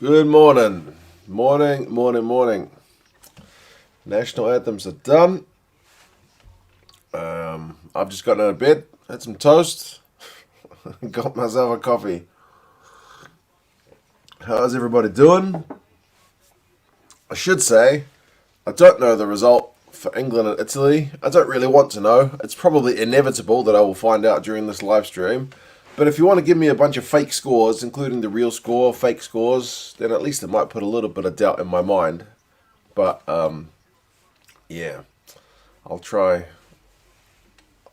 Good morning. Morning. National anthems are done. I've just gotten out of bed, had some toast, got myself a coffee. How's everybody doing? I should say, I don't know the result for England and Italy. I don't really want to know. It's probably inevitable that I will find out during this live stream. But if you want to give me a bunch of fake scores, including the real score, fake scores, then at least it might put a little bit of doubt in my mind. But yeah, I'll try.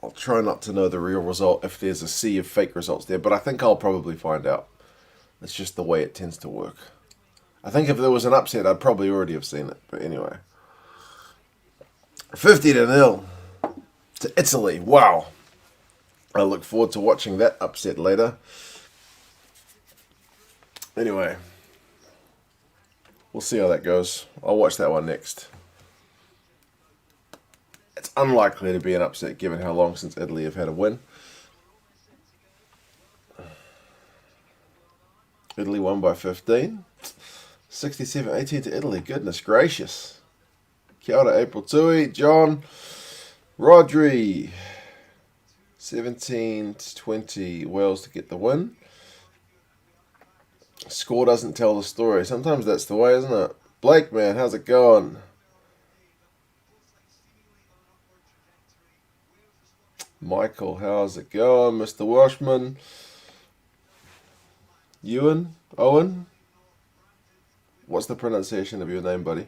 I'll try not to know the real result if there's a sea of fake results there, but I think I'll probably find out. It's just the way it tends to work. I think if there was an upset, I'd probably already have seen it. But anyway, 50-0 to Italy. Wow. I look forward to watching that upset later. Anyway, we'll see how that goes. I'll watch that one next. It's unlikely to be an upset given how long since Italy have had a win. Italy won by 15. 67-18 to Italy. Goodness gracious. Kia ora, April Tui, John, Rodri. 17-20 Wales to get the win. Score doesn't tell the story. Sometimes that's the way, isn't it? Blake, man, how's it going? Michael, how's it going? Mr. Washman. Owen? What's the pronunciation of your name, buddy?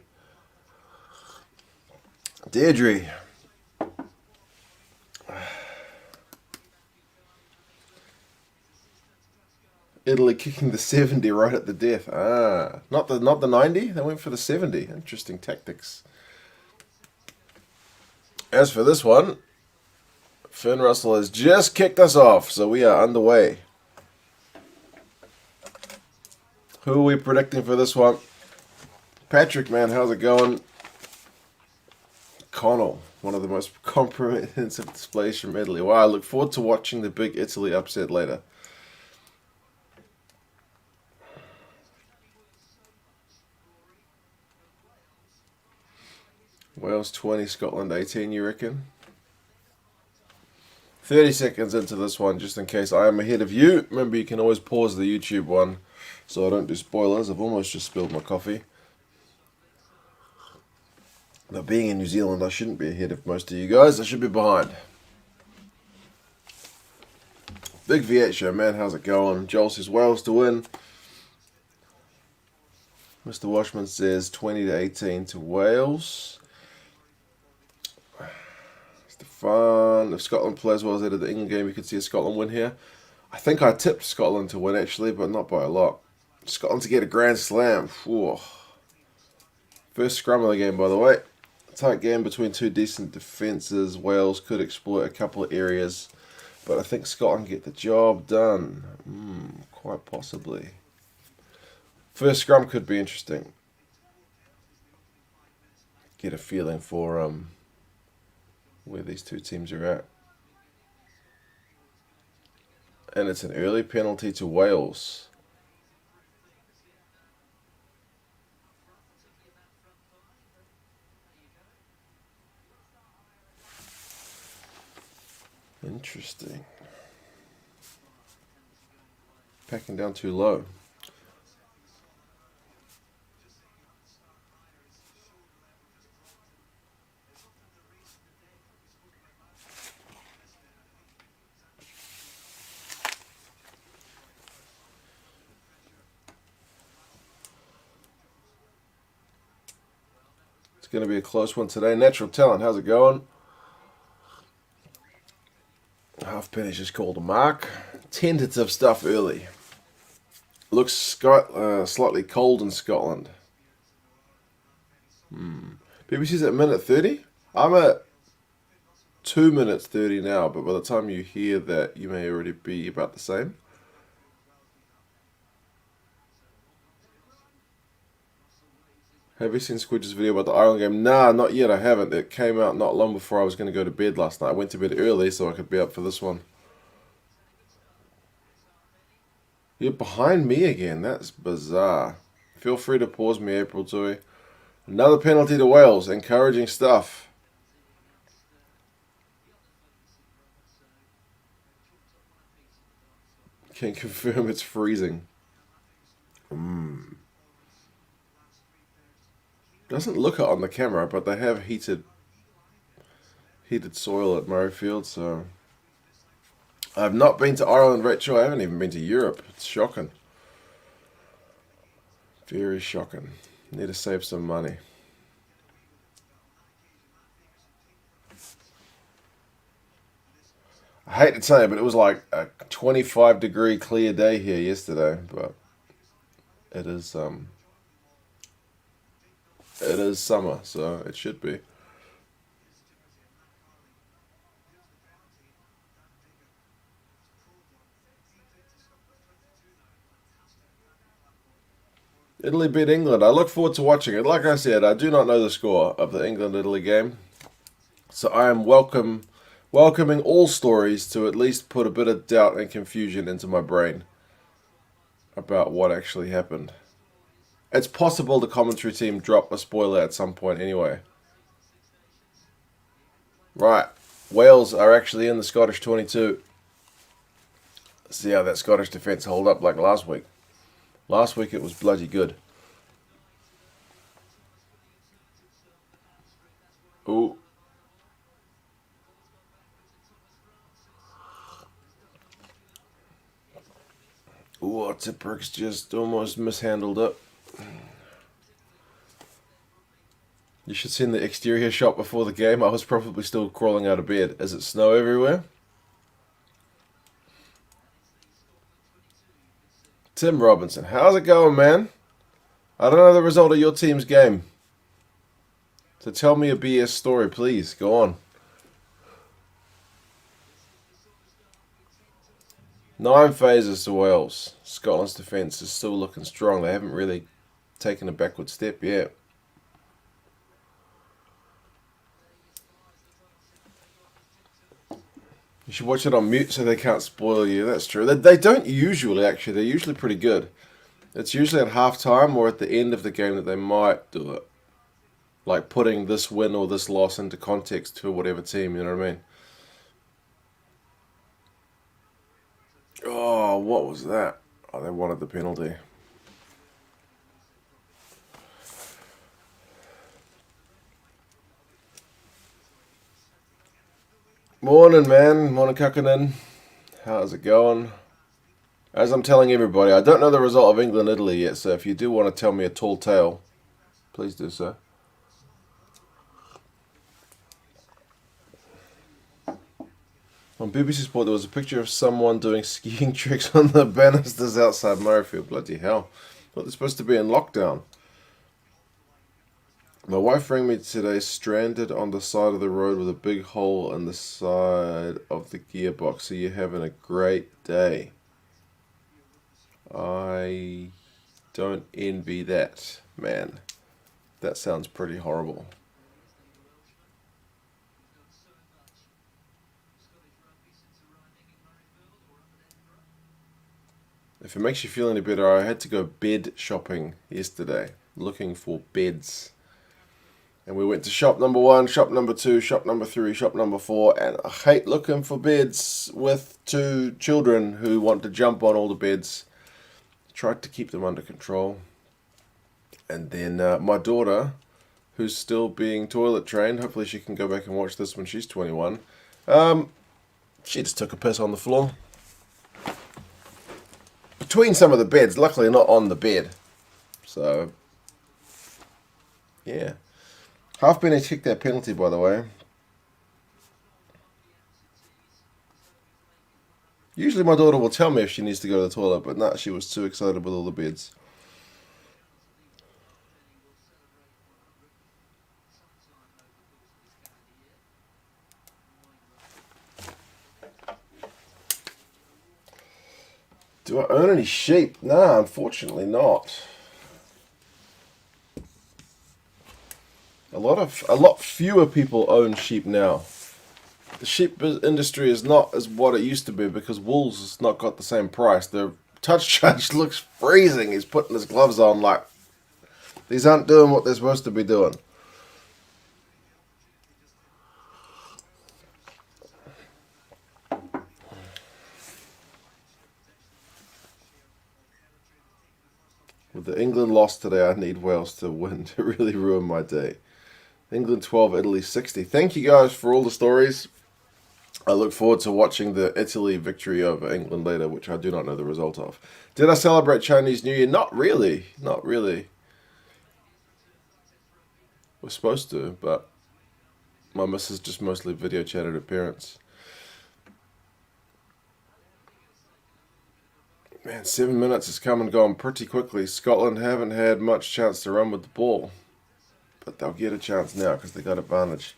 Deirdre. Italy kicking the 70 right at the death. Not the 90. They went for the 70. Interesting tactics. As for this one, Finn Russell has just kicked us off, so we are underway. Who are we predicting for this one? Patrick, man, how's it going? Connell, one of the most comprehensive displays from Italy. Wow, I look forward to watching the big Italy upset later. Wales 20, Scotland 18, you reckon? 30 seconds into this one, just in case I am ahead of you. Remember, you can always pause the YouTube one so I don't do spoilers. I've almost just spilled my coffee. Now, being in New Zealand, I shouldn't be ahead of most of you guys. I should be behind. Big V8 show, man. How's it going? Joel says Wales to win. Mr. Washman says 20-18 to Wales. Stefan, if Scotland plays well as they did the England game, you could see a Scotland win here. I think I tipped Scotland to win, actually, but not by a lot. Scotland to get a grand slam. Whew. First scrum of the game, by the way. Tight game between two decent defences. Wales could exploit a couple of areas, but I think Scotland get the job done. Quite possibly. First scrum could be interesting. Get a feeling for where these two teams are at. And it's an early penalty to Wales. Interesting. Packing down too low. It's going to be a close one today. Natural Talent, how's it going? Halfpenny's just called a mark. Tentative stuff early. Looks slightly cold in Scotland. BBC's at minute 30. I'm at 2 minutes 30 now, but by the time you hear that, you may already be about the same. Have you seen Squidge's video about the Ireland game? Nah, not yet. I haven't. It came out not long before I was going to go to bed last night. I went to bed early so I could be up for this one. You're behind me again. That's bizarre. Feel free to pause me, April Tui. Another penalty to Wales. Encouraging stuff. Can confirm it's freezing. Doesn't look it on the camera, but they have heated soil at Murrayfield, so I've not been to Ireland, Rachel. I haven't even been to Europe. It's shocking. Very shocking. Need to save some money. I hate to tell you, but it was like a 25-degree clear day here yesterday, but it is summer, so it should be. Italy beat England. I look forward to watching it. Like I said, I do not know the score of the England-Italy game, so I am welcoming all stories to at least put a bit of doubt and confusion into my brain about what actually happened. It's possible the commentary team dropped a spoiler at some point anyway. Right, Wales are actually in the Scottish 22. See how that Scottish defence hold up like last week. Last week it was bloody good. Ooh. Ooh, Tipperk's just almost mishandled it. You should see the exterior shot before the game. I was probably still crawling out of bed. Is it snow everywhere? Tim Robinson, how's it going, man? I don't know the result of your team's game. So tell me a BS story, please. Go on. 9 phases to Wales. Scotland's defence is still looking strong. They haven't really taken a backward step yet. You should watch it on mute so they can't spoil you. That's true. They don't usually, actually. They're usually pretty good. It's usually at halftime or at the end of the game that they might do it. Like putting this win or this loss into context to whatever team, you know what I mean? Oh, what was that? Oh, they wanted the penalty. Morning, man. Morning, Kukkinen. How's it going? As I'm telling everybody, I don't know the result of England-Italy yet, so if you do want to tell me a tall tale, please do so. On BBC Sport, there was a picture of someone doing skiing tricks on the banisters outside Murrayfield. Bloody hell. Thought they're supposed to be in lockdown. My wife rang me today stranded on the side of the road with a big hole in the side of the gearbox. So you're having a great day. I don't envy that, man. That sounds pretty horrible. If it makes you feel any better, I had to go bed shopping yesterday, looking for beds. And we went to shop number 1, shop number 2, shop number 3, shop number 4, and I hate looking for beds with 2 children who want to jump on all the beds. Tried to keep them under control. And then my daughter, who's still being toilet trained, hopefully she can go back and watch this when she's 21, she just took a piss on the floor. Between some of the beds, luckily not on the bed. So, yeah. Halfpenny kicked that penalty, by the way. Usually my daughter will tell me if she needs to go to the toilet, but nah, she was too excited with all the beds. Do I own any sheep? Nah, unfortunately not. A lot fewer people own sheep now. The sheep industry is not as what it used to be because wool's has not got the same price. The touch judge looks freezing. He's putting his gloves on like These aren't doing what they're supposed to be doing. With the England loss today, I need Wales to win to really ruin my day. England 12, Italy 60. Thank you guys for all the stories. I look forward to watching the Italy victory over England later, which I do not know the result of. Did I celebrate Chinese New Year? Not really. Not really. We're supposed to, but my missus just mostly video chatted her parents. Man, 7 minutes has come and gone pretty quickly. Scotland haven't had much chance to run with the ball, but they'll get a chance now because they got advantage.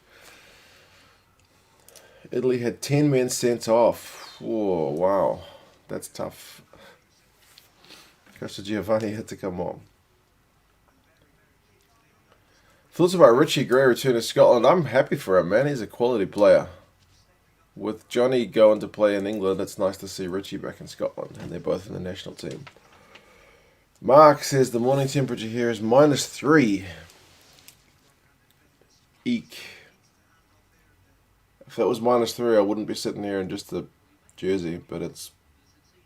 Italy had 10 men sent off. Whoa, wow. That's tough. Costa Giovanni had to come on. Thoughts about Richie Gray returning to Scotland? I'm happy for him, man. He's a quality player. With Johnny going to play in England, it's nice to see Richie back in Scotland, and they're both in the national team. Mark says the morning temperature here is -3. Eek. If that was -3, I wouldn't be sitting here in just a jersey, but it's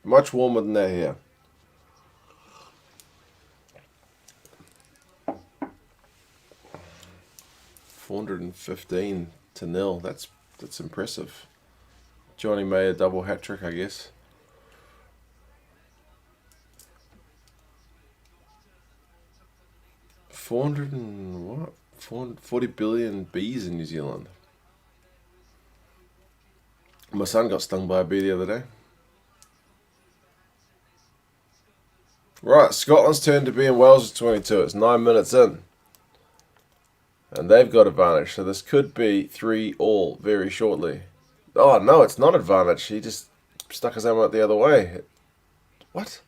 much warmer than that here. $415-0. That's impressive. Johnny made a double hat trick, I guess. What? 440 billion bees in New Zealand. My son got stung by a bee the other day. Right, Scotland's turn to be in Wales' 22. It's 9 minutes in. And they've got advantage, so this could be 3-all very shortly. Oh, no, it's not advantage. He just stuck his arm out the other way. What?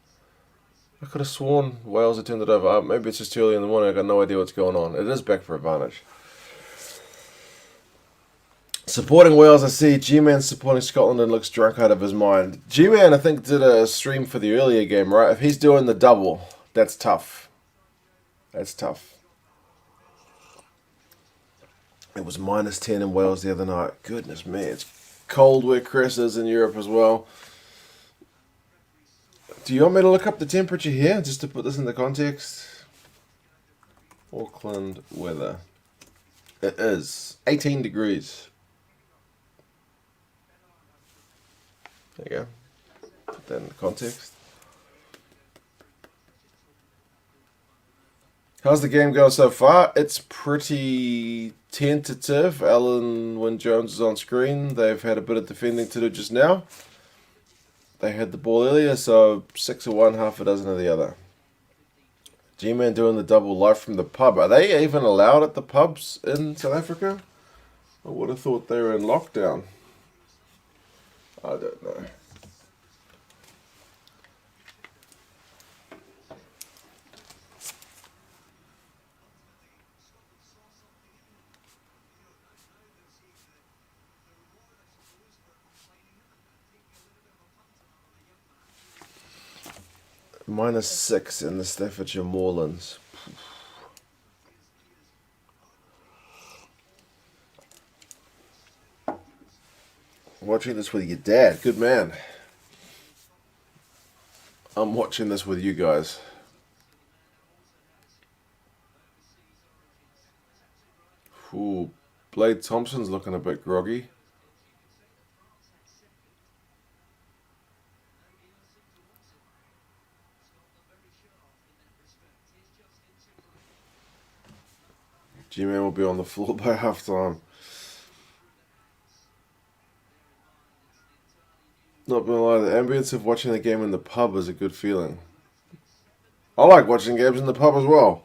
I could have sworn Wales had turned it over. Maybe it's just too early in the morning. I got no idea what's going on. It is back for advantage. Supporting Wales, I see G-Man supporting Scotland and looks drunk out of his mind. G-Man, I think, did a stream for the earlier game, right? If he's doing the double, that's tough. That's tough. It was -10 in Wales the other night. Goodness me, it's cold where Chris is in Europe as well. Do you want me to look up the temperature here, just to put this into context? Auckland weather. It is 18 degrees. There you go. Put that in context. How's the game going so far? It's pretty tentative. Alan Wynne-Jones is on screen. They've had a bit of defending to do just now. They had the ball earlier, so 6 of one, half a dozen of the other. G-Man doing the double live from the pub. Are they even allowed at the pubs in South Africa? I would have thought they were in lockdown. I don't know. -6 in the Staffordshire Moorlands. Watching this with your dad. Good man. I'm watching this with you guys. Ooh, Blade Thompson's looking a bit groggy. G-Man will be on the floor by halftime. Not gonna lie, the ambience of watching the game in the pub is a good feeling. I like watching games in the pub as well,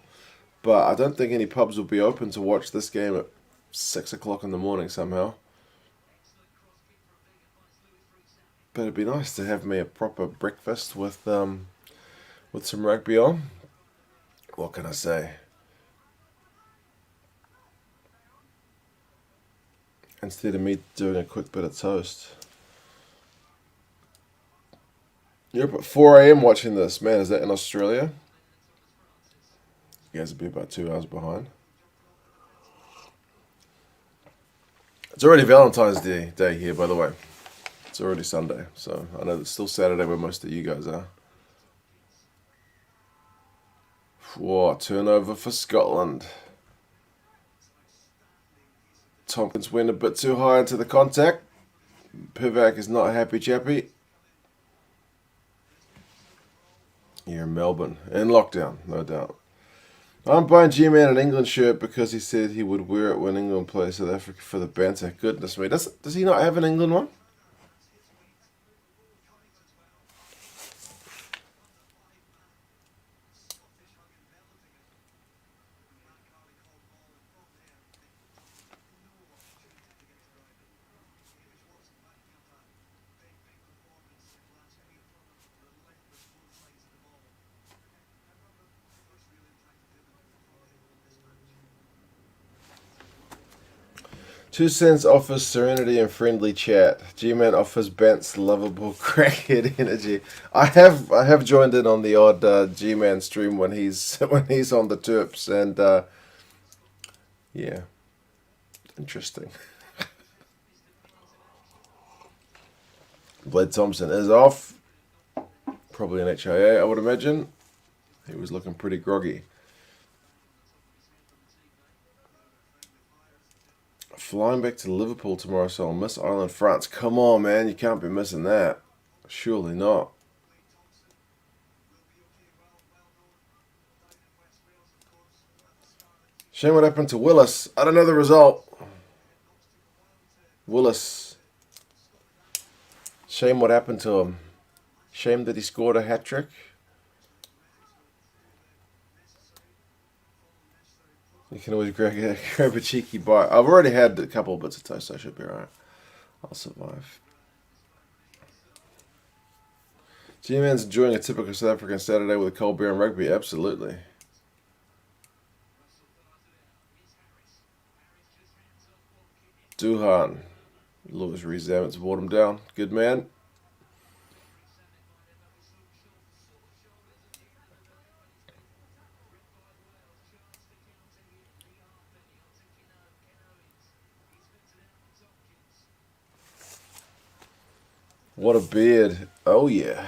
but I don't think any pubs will be open to watch this game at 6 o'clock in the morning somehow. But it'd be nice to have me a proper breakfast with some rugby on. What can I say? Instead of me doing a quick bit of toast. You're up at 4 a.m. watching this. Man, is that in Australia? You guys will be about 2 hours behind. It's already Valentine's Day here, by the way. It's already Sunday, so I know it's still Saturday where most of you guys are. Whoa, turnover for Scotland. Tompkins went a bit too high into the contact. Pivac is not a happy chappy. Here in Melbourne. In lockdown, no doubt. I'm buying G-Man an England shirt because he said he would wear it when England plays South Africa for the banter. Goodness me. Does he not have an England one? Two Cents offers serenity and friendly chat. G-Man offers Bant's lovable crackhead energy. I have joined in on the odd G-Man stream when he's on the Terps, and yeah, interesting. Blade Thompson is off. Probably an HIA, I would imagine. He was looking pretty groggy. Flying back to Liverpool tomorrow, so I'll miss Ireland, France. Come on, man. You can't be missing that. Surely not. Shame what happened to Willis. I don't know the result. Willis. Shame what happened to him. Shame that he scored a hat-trick. You can always grab a cheeky bite. I've already had a couple of bits of toast, so I should be alright. I'll survive. G-Man's enjoying a typical South African Saturday with a cold beer and rugby. Absolutely. Duhan. Lewis Rezamit's brought him down. Good man. What a beard. Oh, yeah.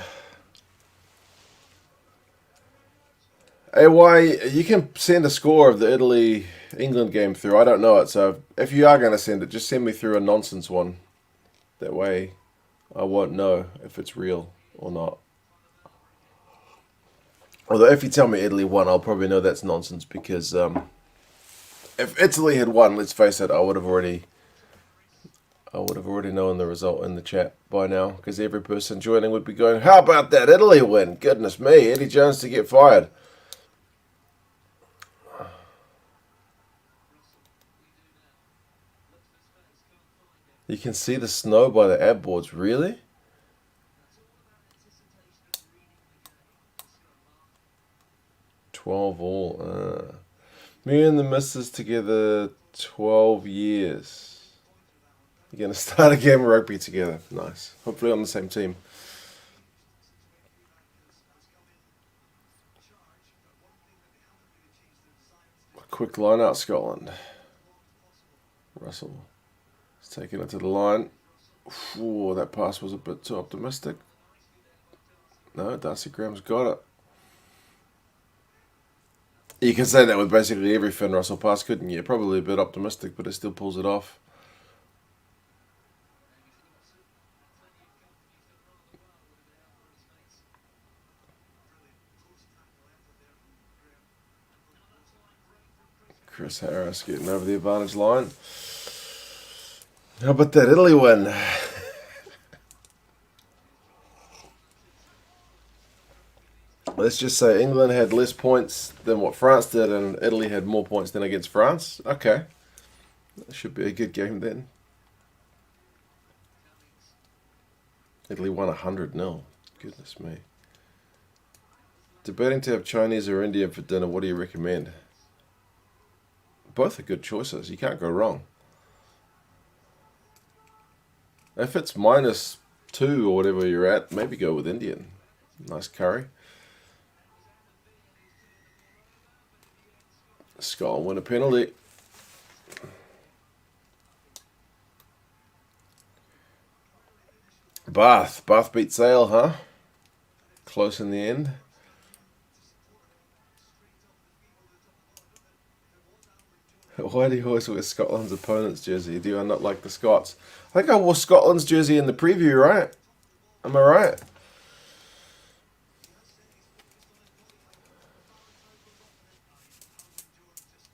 AY, you can send a score of the Italy-England game through. I don't know it, so if you are going to send it, just send me through a nonsense one. That way I won't know if it's real or not. Although if you tell me Italy won, I'll probably know that's nonsense because if Italy had won, let's face it, I would have already known the result in the chat by now, because every person joining would be going, how about that Italy win? Goodness me, Eddie Jones to get fired. You can see the snow by the ad boards, really? $12 all. Me and the missus together 12 years. You're going to start a game of rugby together. Nice. Hopefully on the same team. A quick line out, Scotland. Russell is taking it to the line. Ooh, that pass was a bit too optimistic. No, Darcy Graham's got it. You can say that with basically every Finn Russell pass, couldn't you? Probably a bit optimistic, but it still pulls it off. Chris Harris getting over the advantage line. How about that Italy win? Let's just say England had less points than what France did, and Italy had more points than against France. Okay. That should be a good game then. Italy won 100-0. Goodness me. Debating to have Chinese or Indian for dinner. What do you recommend? Both are good choices. You can't go wrong. If it's -2 or whatever you're at, maybe go with Indian. Nice curry. Scotland win a penalty. Bath beat Sale, huh? Close in the end. Why do you always wear Scotland's opponent's jersey? Do I not like the Scots? I think I wore Scotland's jersey in the preview, right? Am I right?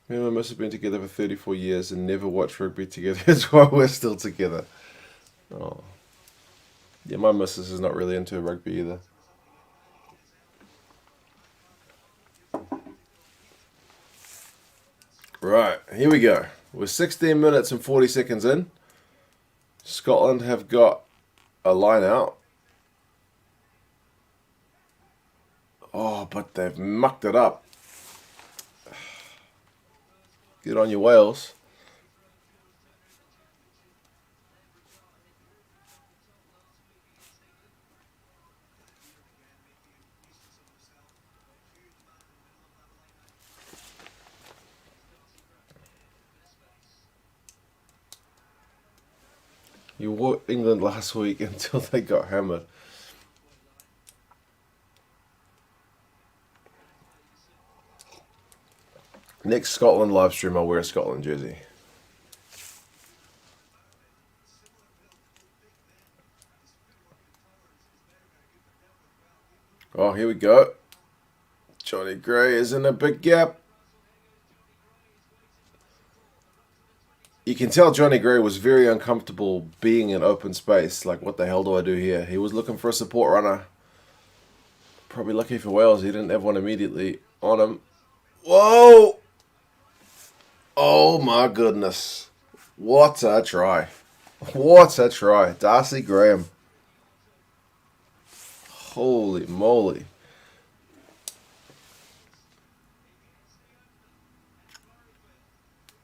Me and my miss have been together for 34 years and never watched rugby together. That's why we're still together. Oh. Yeah, my missus is not really into rugby either. Right, here we go. We're 16 minutes and 40 seconds in. Scotland have got a line out. Oh, but they've mucked it up. Get on your Wales. You wore England last week until they got hammered. Next Scotland live stream, I'll wear a Scotland jersey. Oh, here we go. Johnny Gray is in a big gap. You can tell Johnny Gray was very uncomfortable being in open space. Like, what the hell do I do here? He was looking for a support runner. Probably lucky for Wales, he didn't have one immediately on him. Whoa! Oh my goodness. What a try. What a try. Darcy Graham. Holy moly.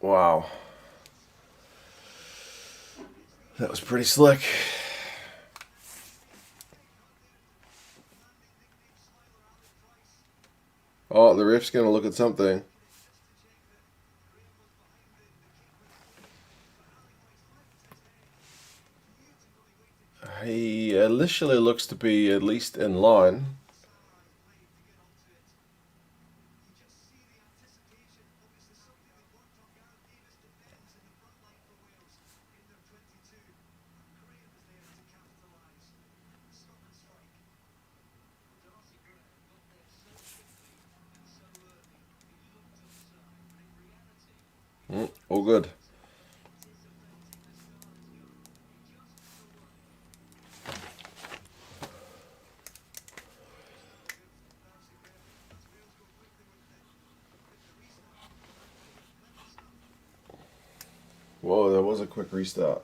Wow. That was pretty slick. Oh, the ref's going to look at something. He initially looks to be at least in line. All good. Whoa, that was a quick restart.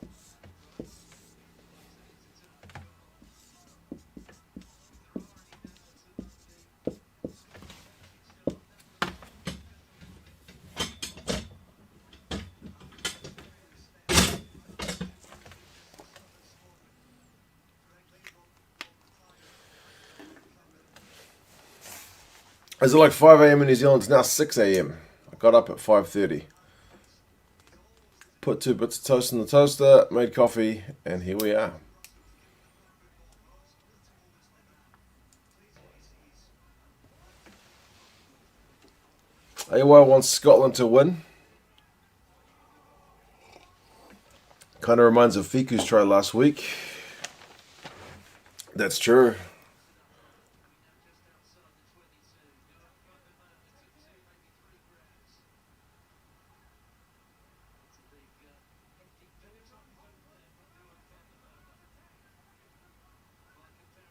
Is it like 5 a.m. in New Zealand? It's now 6 a.m. I got up at 5:30. Put 2 bits of toast in the toaster, made coffee, and here we are. AOL wants Scotland to win. Kind of reminds of Fiku's try last week. That's true.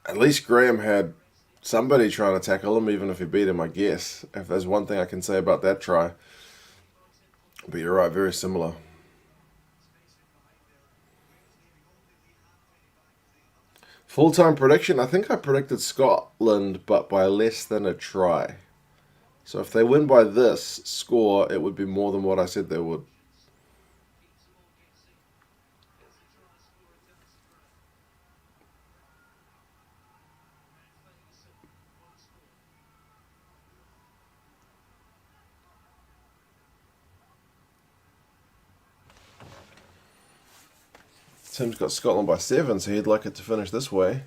At least Graham had somebody trying to tackle him, even if he beat him, I guess. If there's one thing I can say about that try. But you're right, very similar. Full-time prediction, I think I predicted Scotland, but by less than a try. So if they win by this score, it would be more than what I said they would. Tim's got Scotland by 7, so he'd like it to finish this way.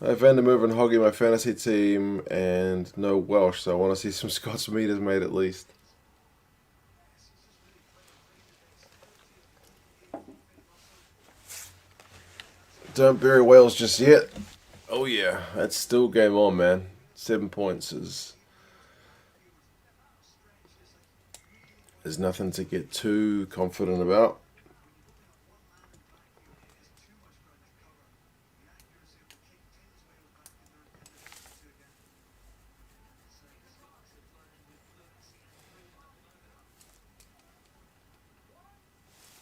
I have Van der Merwe and Hoggy, my fantasy team, and no Welsh, so I want to see some Scots meters made at least. Don't bury Wales just yet. Oh yeah, that's still game on, man. 7 points is nothing to get too confident about.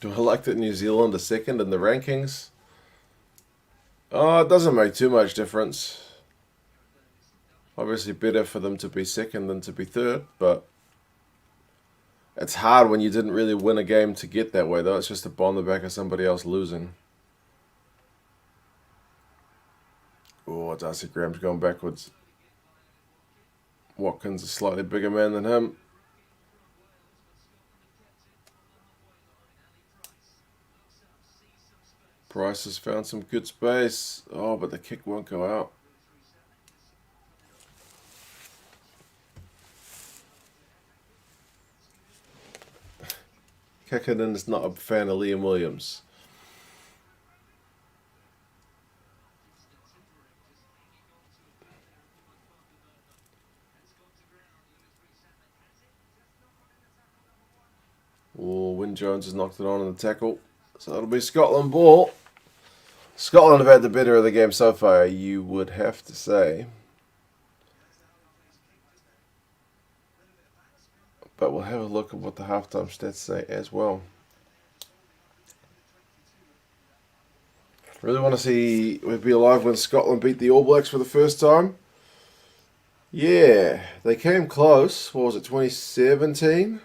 Do I like that New Zealand are second in the rankings? Oh, it doesn't make too much difference. Obviously better for them to be second than to be third, but it's hard when you didn't really win a game to get that way, though. It's just a ball on the back of somebody else losing. Oh, Darcy Graham's going backwards. Watkins is a slightly bigger man than him. Price has found some good space. Oh, but the kick won't go out. Kekkonen is not a fan of Liam Williams. Oh, Wyn Jones has knocked it on in the tackle. So that'll be Scotland ball. Scotland have had the better of the game so far, you would have to say. But we'll have a look at what the halftime stats say as well. Really want to see we'd be alive when Scotland beat the All Blacks for the first time. Yeah, they came close. What was it, 2017?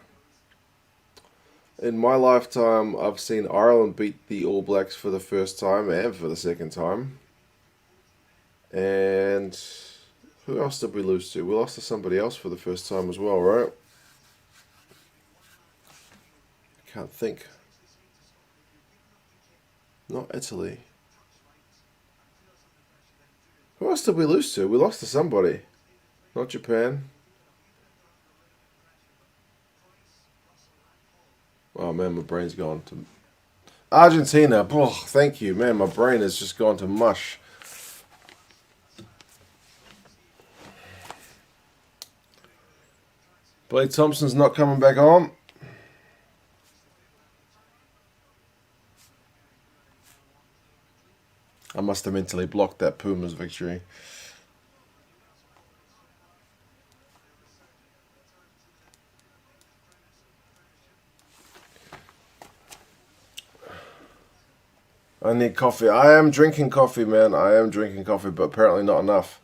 In my lifetime, I've seen Ireland beat the All Blacks for the first time and for the second time. And who else did we lose to? We lost to somebody else for the first time as well, right? I can't think. Not Italy. Who else did we lose to? We lost to somebody. Not Japan. Oh man, my brain's gone to Argentina. Oh, thank you, man. My brain has just gone to mush. Blake Thompson's not coming back on. I must have mentally blocked that Pumas victory. I need coffee. I am drinking coffee, man. I am drinking coffee, but apparently not enough.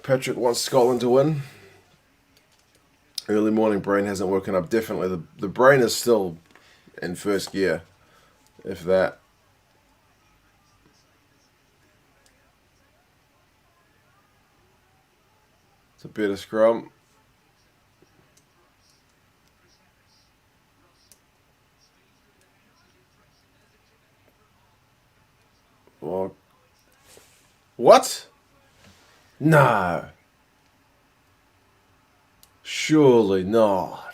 Patrick wants Scotland to win. Early morning brain hasn't woken up. Definitely. The brain is still in first gear, if that. It's a better scrum. Well, what? No. Surely not.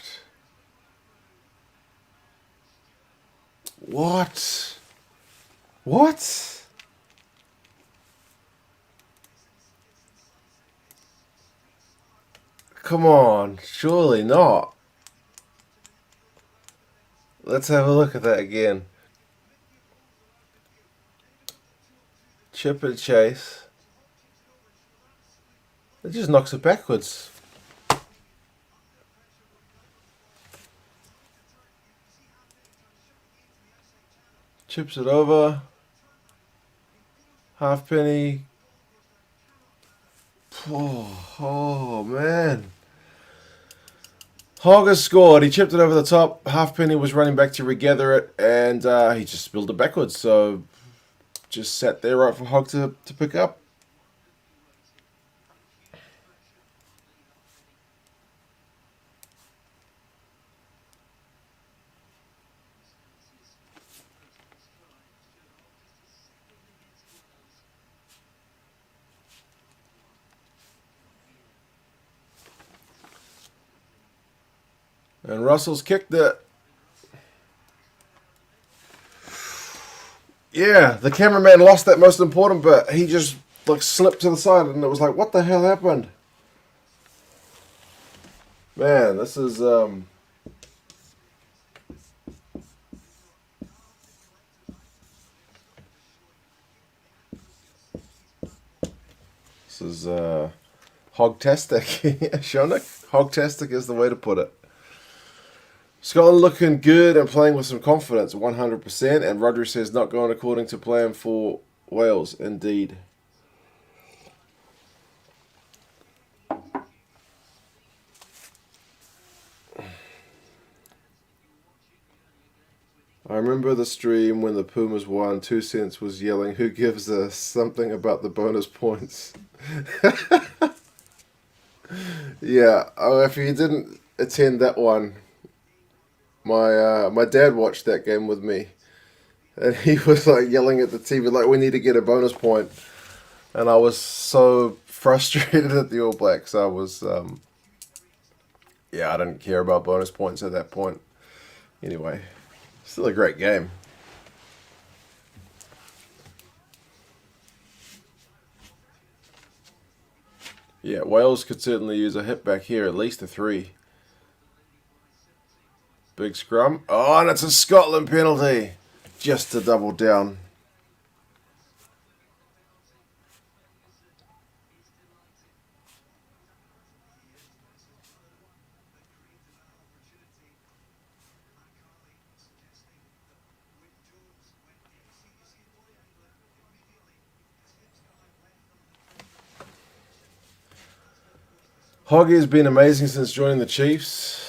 What? What? Come on, surely not. Let's have a look at that again. Chip and chase. It just knocks it backwards. Chips it over. Halfpenny. Oh man. Hogg has scored. He chipped it over the top. Halfpenny was running back to regather it, and he just spilled it backwards. So just sat there right for Hogg to pick up. And Russell's kicked it. Yeah, the cameraman lost that most important bit. He just like slipped to the side and it was like, what the hell happened? Man, this is hogtastic. Shonik? Hogtastic is the way to put it. Scotland looking good and playing with some confidence, 100%. And Rodri says not going according to plan for Wales, indeed. I remember the stream when the Pumas won. 2 Cents was yelling, "Who gives us something about the bonus points?" Yeah. Oh, if you didn't attend that one, my dad watched that game with me, and he was like yelling at the TV like, "We need to get a bonus point," and I was so frustrated at the All Blacks. I was yeah, I didn't care about bonus points at that point. Anyway, still a great game. Yeah, Wales could certainly use a hit back here, at least a 3. Big scrum. Oh, and it's a Scotland penalty. Just to double down. Hoggy has been amazing since joining the Chiefs.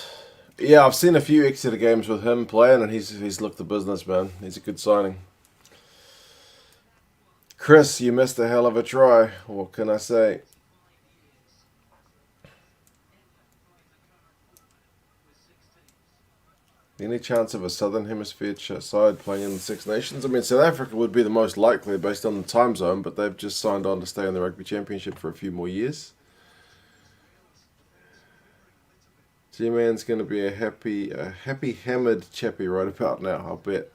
Yeah, I've seen a few Exeter games with him playing, and he's looked the business, man. He's a good signing. Chris, you missed a hell of a try. What can I say? Any chance of a Southern Hemisphere side playing in the Six Nations? I mean, South Africa would be the most likely based on the time zone, but they've just signed on to stay in the Rugby Championship for a few more years. G-Man's going to be a happy hammered chappy right about now, I'll bet.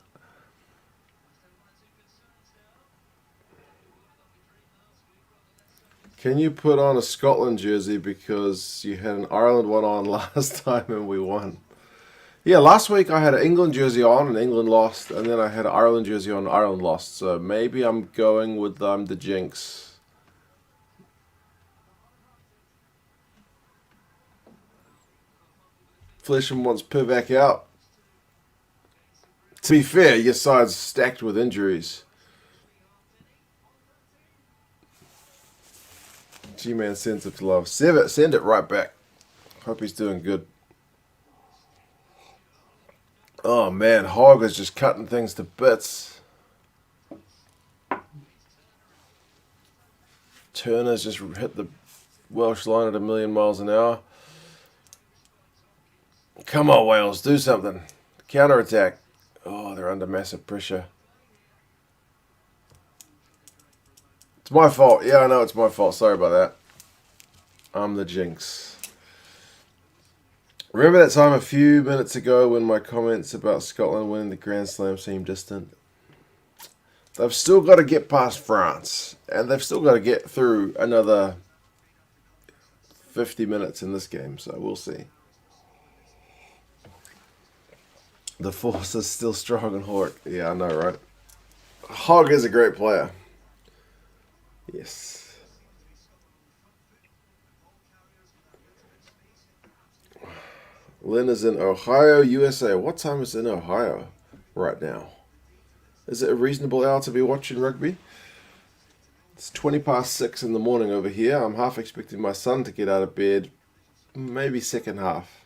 Can you put on a Scotland jersey because you had an Ireland one on last time and we won? Yeah, last week I had an England jersey on and England lost, and then I had an Ireland jersey on and Ireland lost. So maybe I'm going with the jinx. Flesham wants Pivac out. To be fair, your side's stacked with injuries. G-Man sends it to love. Send it right back. Hope he's doing good. Oh man, Hogg is just cutting things to bits. Turner's just hit the Welsh line at 1,000,000 miles an hour. Come on, Wales, do something. Counter-attack. Oh, they're under massive pressure. It's my fault. Yeah, I know it's my fault. Sorry about that. I'm the jinx. Remember that time a few minutes ago when my comments about Scotland winning the Grand Slam seemed distant? They've still got to get past France, and they've still got to get through another 50 minutes in this game, so we'll see. The force is still strong in Hawk. Yeah, I know, right? Hogg is a great player. Yes. Lynn is in Ohio, USA. What time is it in Ohio right now? Is it a reasonable hour to be watching rugby? It's 6:20 in the morning over here. I'm half expecting my son to get out of bed, maybe second half.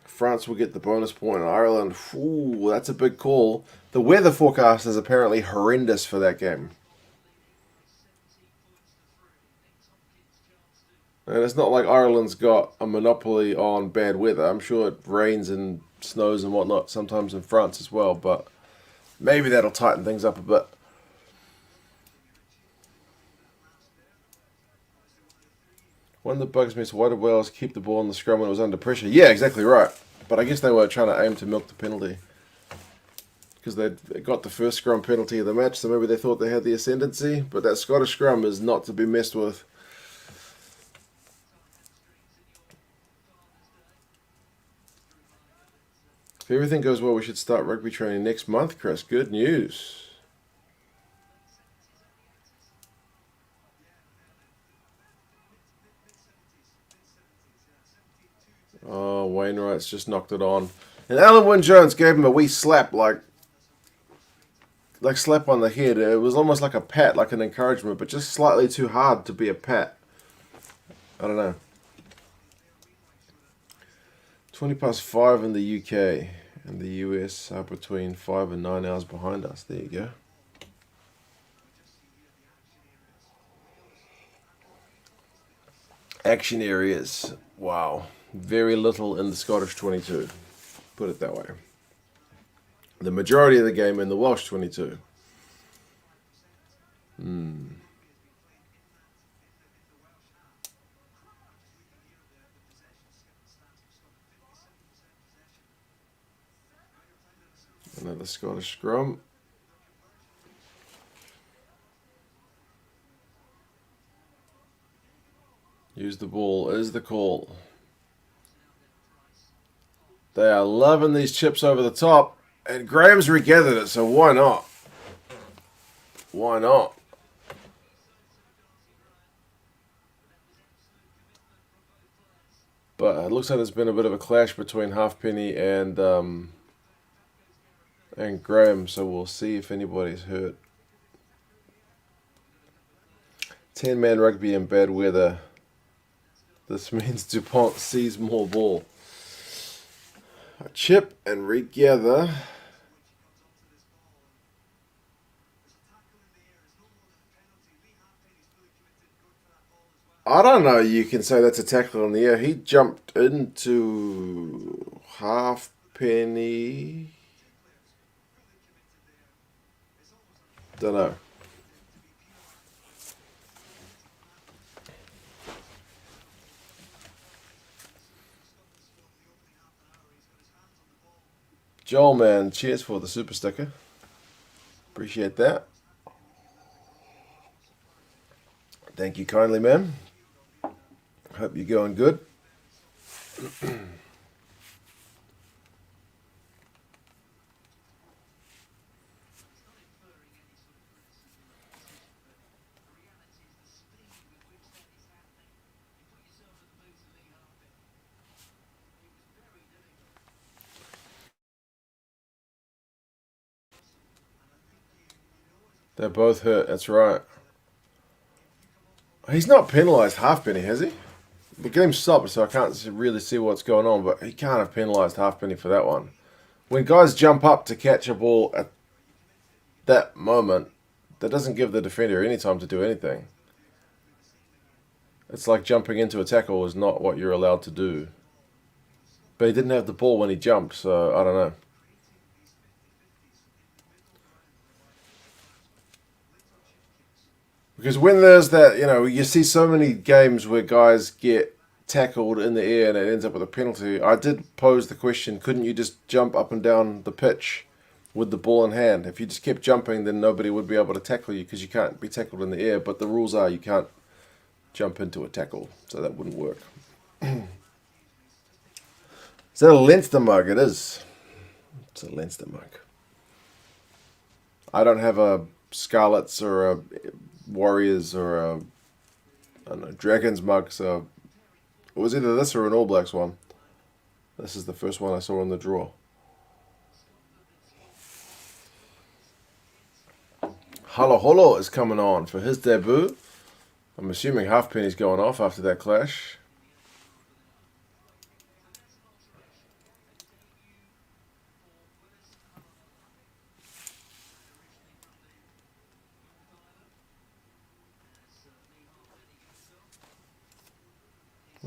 France will get the bonus point. Ireland, ooh, that's a big call. The weather forecast is apparently horrendous for that game. And it's not like Ireland's got a monopoly on bad weather. I'm sure it rains and snows and whatnot sometimes in France as well, but maybe that'll tighten things up a bit. One that bugs me is why did Wales keep the ball in the scrum when it was under pressure? Yeah, exactly right. But I guess they were trying to aim to milk the penalty. Because they got the first scrum penalty of the match, so maybe they thought they had the ascendancy. But that Scottish scrum is not to be messed with. If everything goes well, we should start rugby training next month, Chris. Good news. Oh, Wainwright's just knocked it on. And Alan Wynne-Jones gave him a wee slap, like slap on the head. It was almost like a pat, like an encouragement, but just slightly too hard to be a pat. I don't know. 5:20 in the UK, and the US are between 5 and 9 hours behind us. There you go. Action areas. Wow. Very little in the Scottish 22. Put it that way. The majority of the game in the Welsh 22. Another Scottish scrum. Use the ball is the call. They are loving these chips over the top. And Graham's regathered it, so why not? Why not? But it looks like there's been a bit of a clash between Halfpenny and Graham, so we'll see if anybody's hurt. 10-man rugby in bad weather. This means DuPont sees more ball. A chip and regather. I don't know, you can say that's a tackle in the air. He jumped into Halfpenny. Don't know. Joel, man, cheers for the super sticker. Appreciate that. Thank you kindly, man. Hope you're going good. They're both hurt, that's right. He's not penalised Halfpenny, has he? The game stopped, so I can't really see what's going on, but he can't have penalised Halfpenny for that one. When guys jump up to catch a ball at that moment, that doesn't give the defender any time to do anything. It's like jumping into a tackle is not what you're allowed to do. But he didn't have the ball when he jumped, so I don't know. Because when there's that, you see so many games where guys get tackled in the air and it ends up with a penalty. I did pose the question, couldn't you just jump up and down the pitch with the ball in hand? If you just kept jumping, then nobody would be able to tackle you because you can't be tackled in the air. But the rules are you can't jump into a tackle, so that wouldn't work. Is that a Leinster mug? It is. It's a Leinster mug. I don't have a Scarlets or a Warriors or a, I don't know, Dragons mug, so it was either this or an All Blacks one. This is the first one I saw in the drawer. Holo is coming on for his debut. I'm assuming Halfpenny's going off after that clash.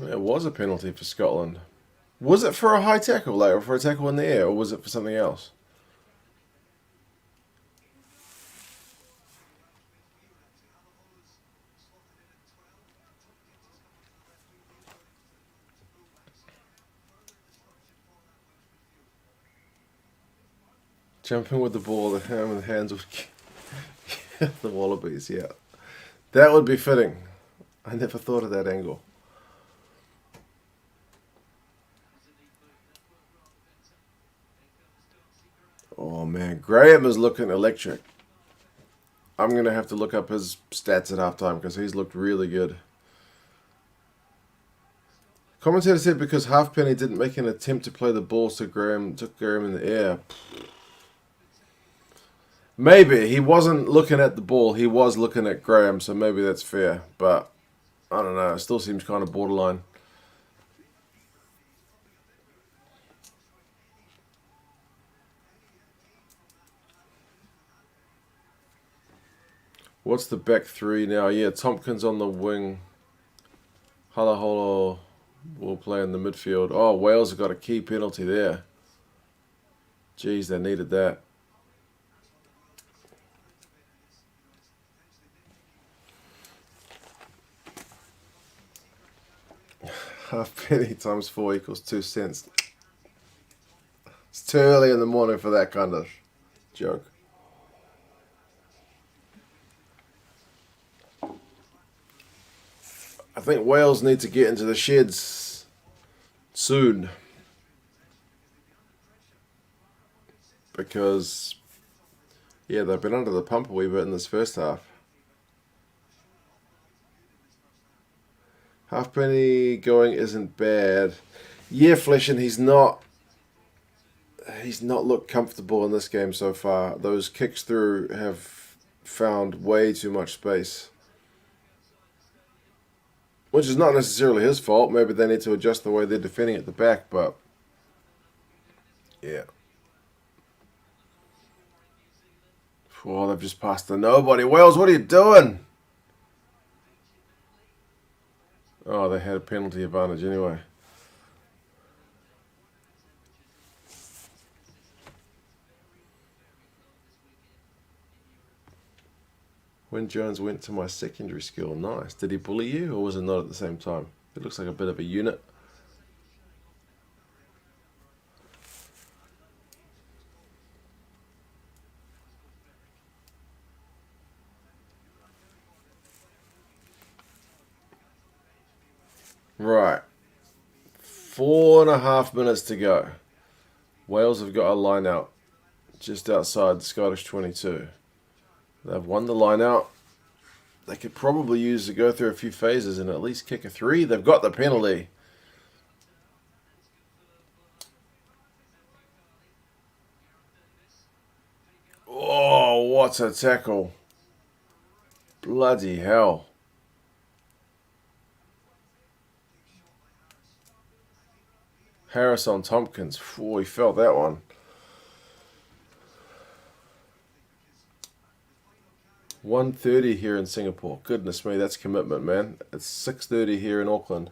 It was a penalty for Scotland. Was it for a high tackle, or for a tackle in the air, or was it for something else? Jumping with the ball, the hand with hands would the Wallabies, yeah. That would be fitting. I never thought of that angle. Oh man, Graham is looking electric. I'm going to have to look up his stats at halftime because he's looked really good. Commentator said because Halfpenny didn't make an attempt to play the ball, so Graham took Graham in the air. Maybe. He wasn't looking at the ball. He was looking at Graham, so maybe that's fair. But, I don't know. It still seems kind of borderline. What's the back three now? Yeah, Tompkins on the wing. Halahola will play in the midfield. Oh, Wales have got a key penalty there. Jeez, they needed that. Half penny times 4 equals 2 cents. It's too early in the morning for that kind of joke. I think Wales need to get into the sheds soon. Because, yeah, they've been under the pump a wee bit in this first half. Halfpenny going isn't bad. Yeah, Fleshin, he's not looked comfortable in this game so far. Those kicks through have found way too much space. Which is not necessarily his fault. Maybe they need to adjust the way they're defending at the back, but yeah. Oh, they've just passed to nobody. Wales, what are you doing? Oh, they had a penalty advantage anyway. When Jones went to my secondary school, nice. Did he bully you, or was it not at the same time? It looks like a bit of a unit. Right. 4.5 minutes to go. Wales have got a line out just outside the Scottish 22. They've won the line out. They could probably use to go through a few phases and at least kick a 3. They've got the penalty. Oh, what a tackle. Bloody hell. Harris on Tompkins. Oh, he felt that one. $1:30 here in Singapore. Goodness me, that's commitment, man. It's 6:30 here in Auckland.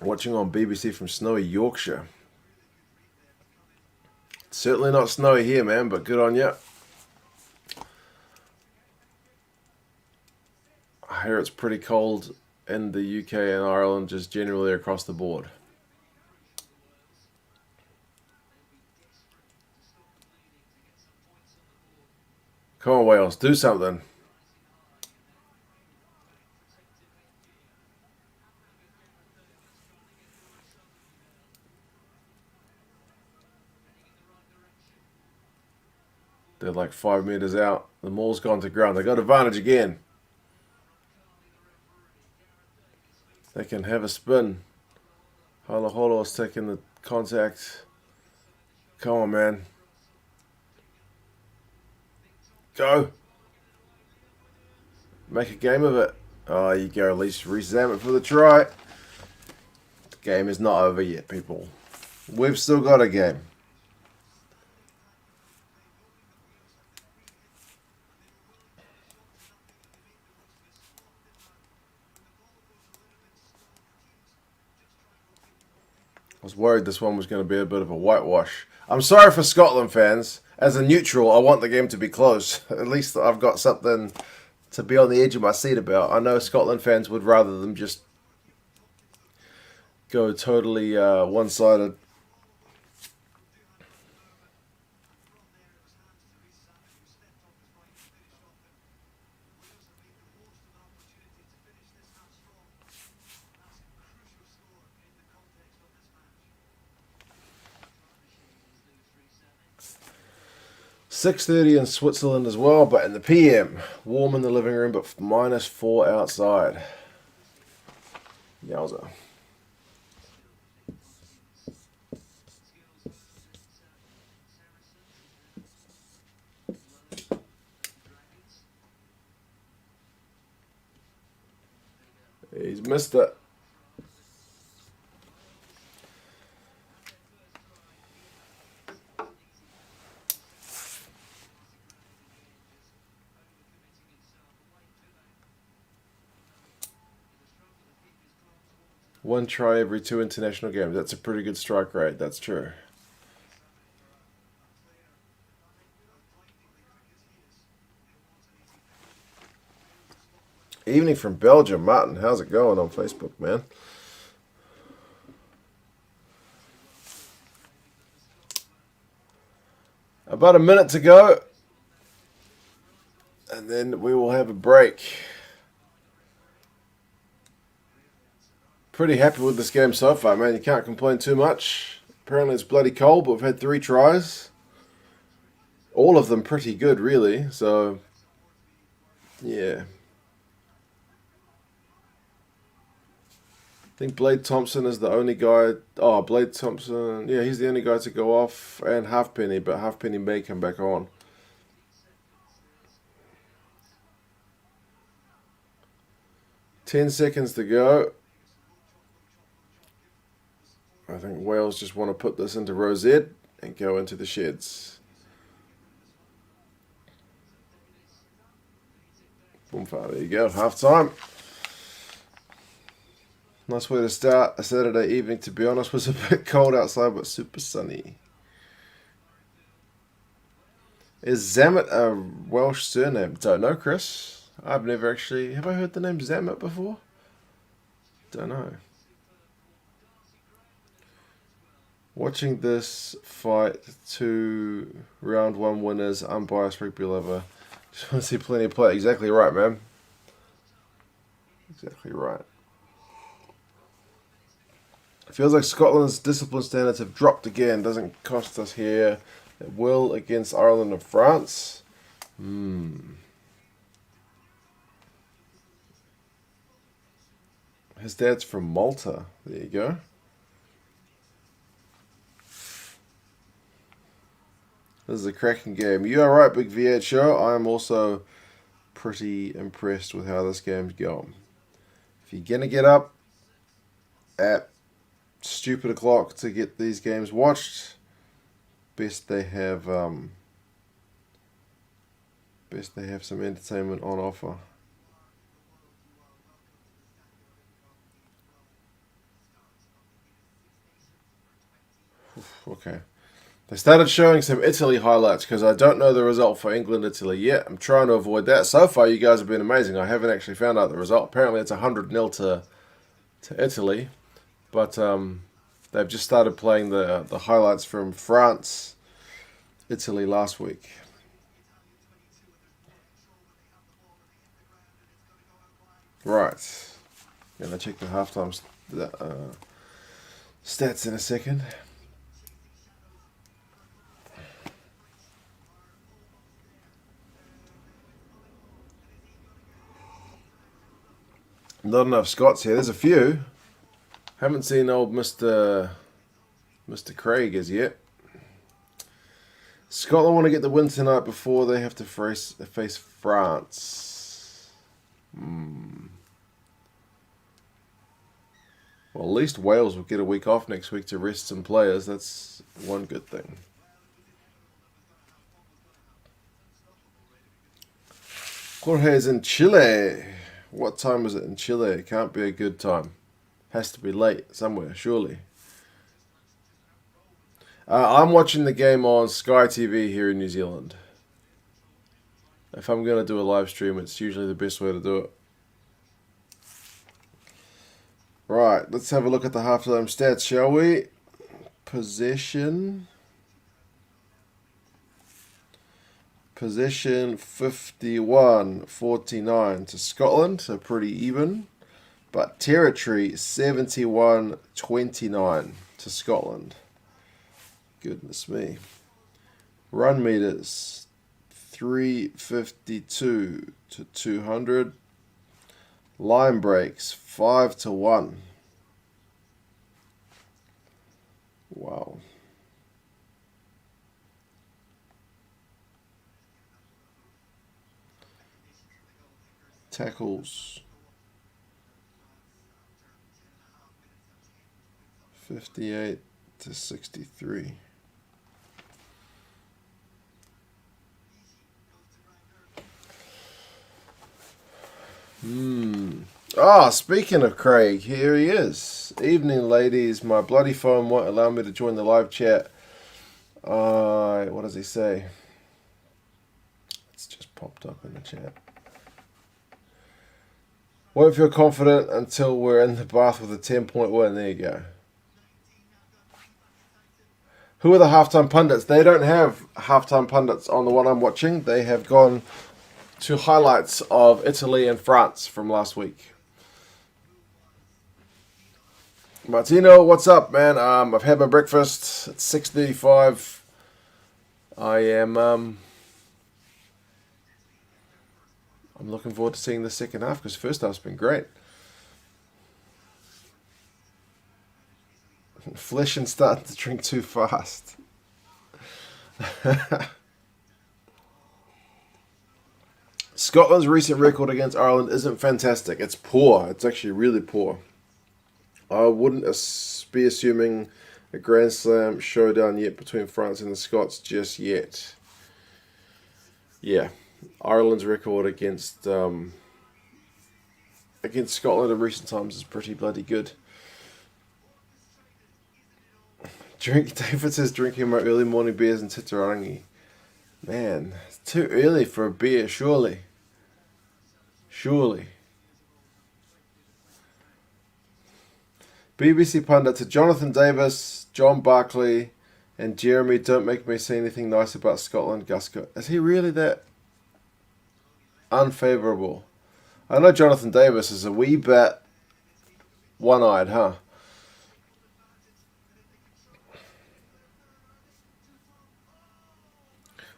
Watching on BBC from snowy Yorkshire. It's certainly not snowy here, man, but good on you. I hear it's pretty cold in the UK and Ireland, just generally across the board. Come on, Wales, do something. They're like 5 meters out. The maul's gone to ground. They got advantage again. They can have a spin. Halaholo's taking the contact. Come on, man. Go. Make a game of it. Oh, you go. At least re-examine for the try. The game is not over yet, people. We've still got a game. I was worried this one was going to be a bit of a whitewash. I'm sorry for Scotland fans. As a neutral, I want the game to be close. At least I've got something to be on the edge of my seat about. I know Scotland fans would rather them just go totally one-sided. .30 in Switzerland as well, but in the PM. Warm in the living room, but -4 outside. Yowza. He's missed it. One try every 2 international games. That's a pretty good strike rate. That's true. Evening from Belgium. Martin, how's it going on Facebook, man? About a minute to go. And then we will have a break. Pretty happy with this game so far, man. You can't complain too much. Apparently it's bloody cold, but we've had 3 tries. All of them pretty good, really. So, yeah. I think Blade Thompson is the only guy. Oh, Blade Thompson. Yeah, he's the only guy to go off. And Halfpenny, but Halfpenny may come back on. $10 to go. I think Wales just want to put this into Rosette and go into the sheds. Boom, there you go. Half time. Nice way to start a Saturday evening, to be honest. Was a bit cold outside, but super sunny. Is Zamet a Welsh surname? Don't know, Chris. I've never actually... Have I heard the name Zamet before? Don't know. Watching this fight, 2 round 1 winners, unbiased rugby lover. Just want to see plenty of play. Exactly right, man. Exactly right. It feels like Scotland's discipline standards have dropped again. Doesn't cost us here. It will against Ireland and France. His dad's from Malta. There you go. This is a cracking game. You are right, Big V8 Show. I am also pretty impressed with how this game's going. If you're going to get up at stupid o'clock to get these games watched, best they have some entertainment on offer. Okay. They started showing some Italy highlights because I don't know the result for England-Italy yet. I'm trying to avoid that. So far, you guys have been amazing. I haven't actually found out the result. Apparently, it's 100-0 to Italy. But they've just started playing the highlights from France-Italy last week. Right. Gonna check the halftime stats in a second. Not enough Scots here. There's a few. Haven't seen old Mr. Craig as yet. Scotland want to get the win tonight before they have to face France. Well, at least Wales will get a week off next week to rest some players. That's one good thing. Jorge's in Chile. What time is it in Chile? It can't be a good time. Has to be late somewhere, surely. I'm watching the game on Sky TV here in New Zealand. If I'm going to do a live stream, it's usually the best way to do it. Right, let's have a look at the halftime stats, shall we? Possession 51-49 to Scotland, so pretty even. But territory 71-29 to Scotland. Goodness me. Run meters 352 to 200. Line breaks 5-1. Wow. Tackles 58-63. Speaking of Craig, here he is. Evening, ladies. My bloody phone won't allow me to join the live chat. What does he say? It's just popped up in the chat. Won't feel confident until we're in the bath with a 10-point win. There you go. Who are the halftime pundits? They don't have halftime pundits on the one I'm watching. They have gone to highlights of Italy and France from last week. Martino, what's up, man? I've had my breakfast. It's 6:35. I am I'm looking forward to seeing the second half because first half's been great. Flesh and starting to drink too fast. Scotland's recent record against Ireland isn't fantastic. It's poor. It's actually really poor. I wouldn't be assuming a Grand Slam showdown yet between France and the Scots just yet. Yeah, Ireland's record against Scotland in recent times is pretty bloody good. David says drinking my early morning beers in Titirangi. Man, it's too early for a beer, surely. Surely. BBC pundits to Jonathan Davis, John Barclay, and Jeremy don't make me say anything nice about Scotland, Gusco. Is he really that unfavourable? I know Jonathan Davis is a wee bit one-eyed, huh?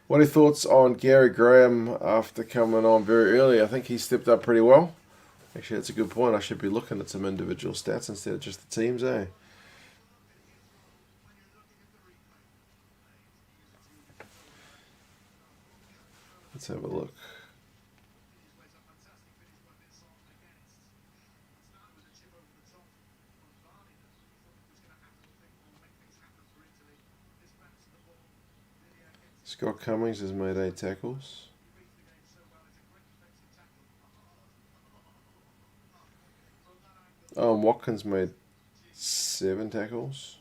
What are your thoughts on Gary Graham after coming on very early? I think he stepped up pretty well. Actually, that's a good point. I should be looking at some individual stats instead of just the teams, eh? Let's have a look. Scott Cummings has made 8 tackles. Watkins made 7 tackles.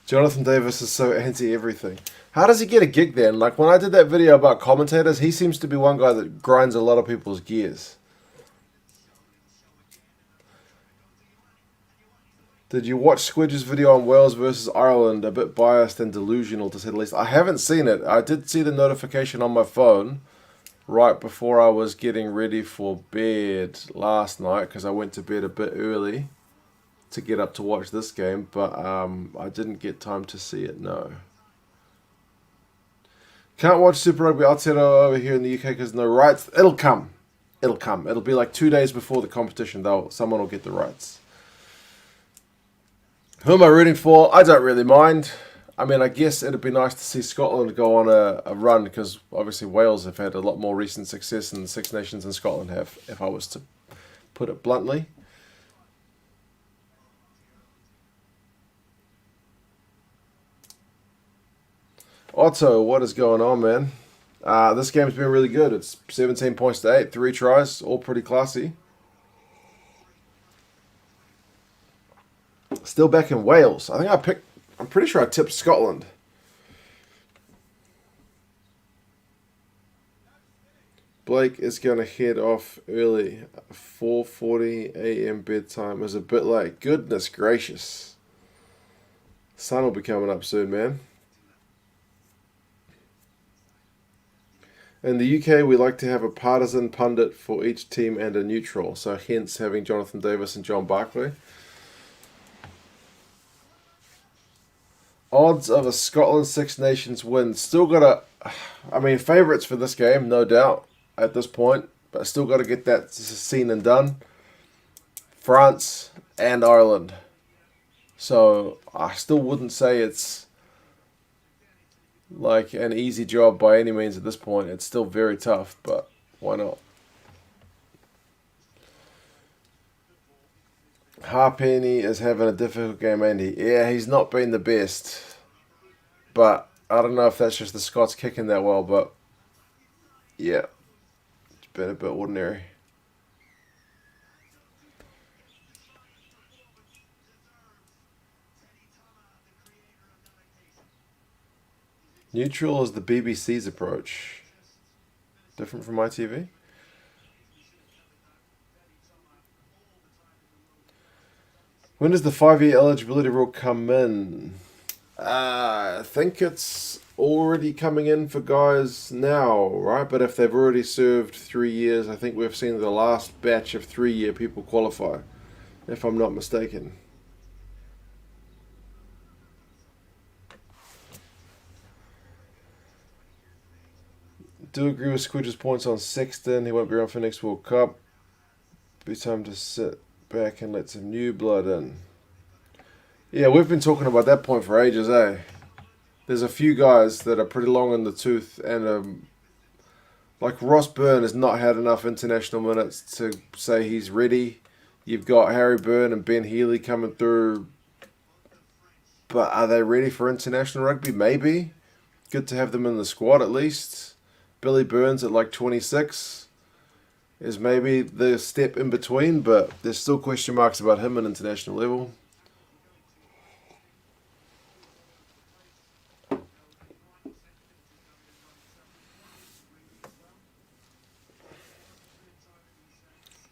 Jonathan Davis is so anti-everything. How does he get a gig then? Like when I did that video about commentators, he seems to be one guy that grinds a lot of people's gears. Did you watch Squidge's video on Wales versus Ireland? A bit biased and delusional to say the least. I haven't seen it. I did see the notification on my phone right before I was getting ready for bed last night because I went to bed a bit early to get up to watch this game, but I didn't get time to see it, no. Can't watch Super Rugby Aotearoa over here in the UK because no rights. It'll come. It'll come. It'll be like 2 days before the competition, though. Someone will get the rights. Who am I rooting for? I don't really mind. I mean, I guess it'd be nice to see Scotland go on a run because obviously Wales have had a lot more recent success than the Six Nations and Scotland have, if I was to put it bluntly. Otto, what is going on, man? This game's been really good. It's 17 points to 8, 3 tries, all pretty classy. Still back in Wales. I'm pretty sure I tipped Scotland. Blake is going to head off early. 4:40 a.m. bedtime is a bit late. Goodness gracious. Sun will be coming up soon, man. In the UK, we like to have a partisan pundit for each team and a neutral, so hence having Jonathan Davis and John Barclay. Odds of a Scotland Six Nations win. Still got to, favourites for this game, no doubt, at this point, but still got to get that seen and done. France and Ireland. So I still wouldn't say it's like an easy job by any means at this point. It's still very tough, but why not? Harpenny is having a difficult game, Andy. Yeah, he's not been the best. But I don't know if that's just the Scots kicking that well, but yeah, it's been a bit ordinary. Neutral is the BBC's approach. Different from ITV? When does the 5-year eligibility rule come in? I think it's already coming in for guys now, right? But if they've already served 3 years, I think we've seen the last batch of 3-year people qualify, if I'm not mistaken. Do agree with Squidge's points on Sexton. He won't be around for next World Cup. Be time to sit back and let some new blood in. Yeah, we've been talking about that point for ages, eh? There's a few guys that are pretty long in the tooth, and like Ross Byrne has not had enough international minutes to say he's ready. You've got Harry Byrne and Ben Healy coming through, but are they ready for international rugby? Maybe. Good to have them in the squad at least. Billy Burns at like 26 is maybe the step in between, but there's still question marks about him at international level.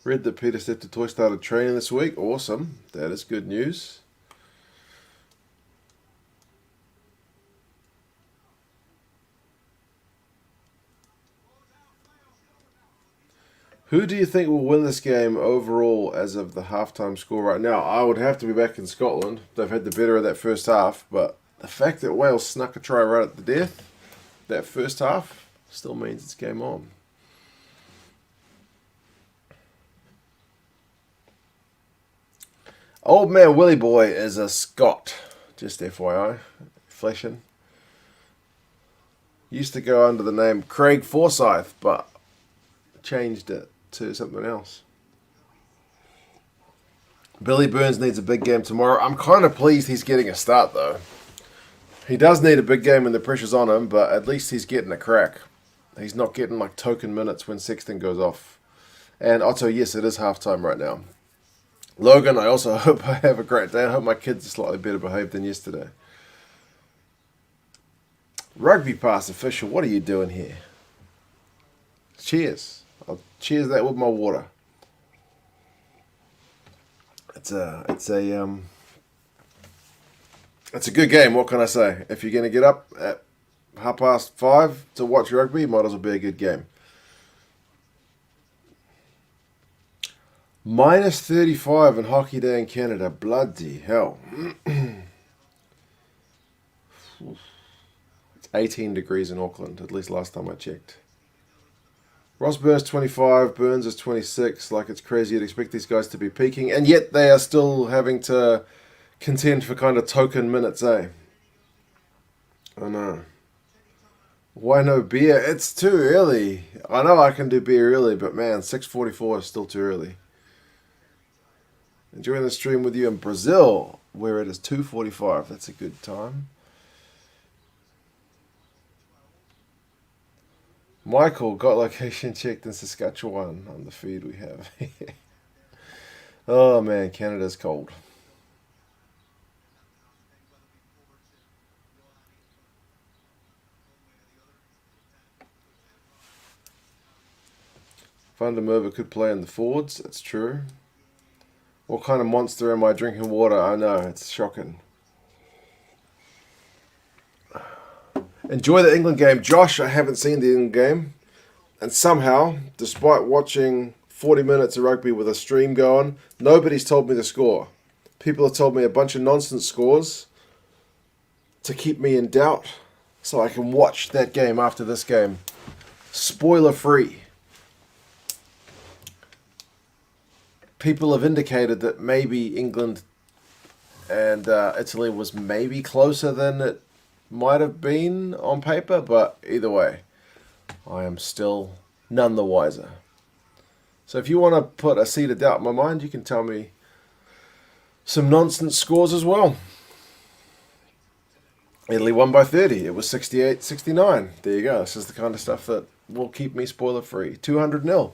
Read that Peter Steptoe started training this week. Awesome. That is good news. Who do you think will win this game overall as of the halftime score right now? I would have to be back in Scotland. They've had the better of that first half, but the fact that Wales snuck a try right at the death, that first half, still means it's game on. Old man Willie Boy is a Scot, just FYI, flashing. Used to go under the name Craig Forsyth, but changed it to something else. Billy Burns needs a big game tomorrow. I'm kind of pleased he's getting a start, though. He does need a big game when the pressure's on him, but at least he's getting a crack. He's not getting like token minutes when Sexton goes off. And Otto, yes, it is halftime right now. Logan, I also hope I have a great day. I hope my kids are slightly better behaved than yesterday. Rugby Pass official, what are you doing here? Cheers. I'll cheers that with my water. It's a good game. What can I say? If you're going to get up at 5:30 to watch rugby, it might as well be a good game. Minus 35 in Hockey Day in Canada. Bloody hell. It's 18 degrees in Auckland, at least last time I checked. Ross Burns 25, Burns is 26. Like, it's crazy. You'd expect these guys to be peaking, and yet they are still having to contend for kind of token minutes, eh? I know. Why no beer? It's too early. I know I can do beer early, but man, 6:44 is still too early. Enjoying the stream with you in Brazil, where it is 2:45. That's a good time. Michael got location checked in Saskatchewan on the feed we have. Oh man, Canada's cold. Van der Merwe could play in the forwards. That's true. What kind of monster am I drinking water? I know, it's shocking. Enjoy the England game. Josh, I haven't seen the England game. And somehow, despite watching 40 minutes of rugby with a stream going, nobody's told me the score. People have told me a bunch of nonsense scores to keep me in doubt so I can watch that game after this game. Spoiler free. People have indicated that maybe England and Italy was maybe closer than it might have been on paper, but either way, I am still none the wiser. So if you want to put a seed of doubt in my mind, you can tell me some nonsense scores as well. Italy won by 30. It was 68-69. There you go. This is the kind of stuff that will keep me spoiler free. 200-0.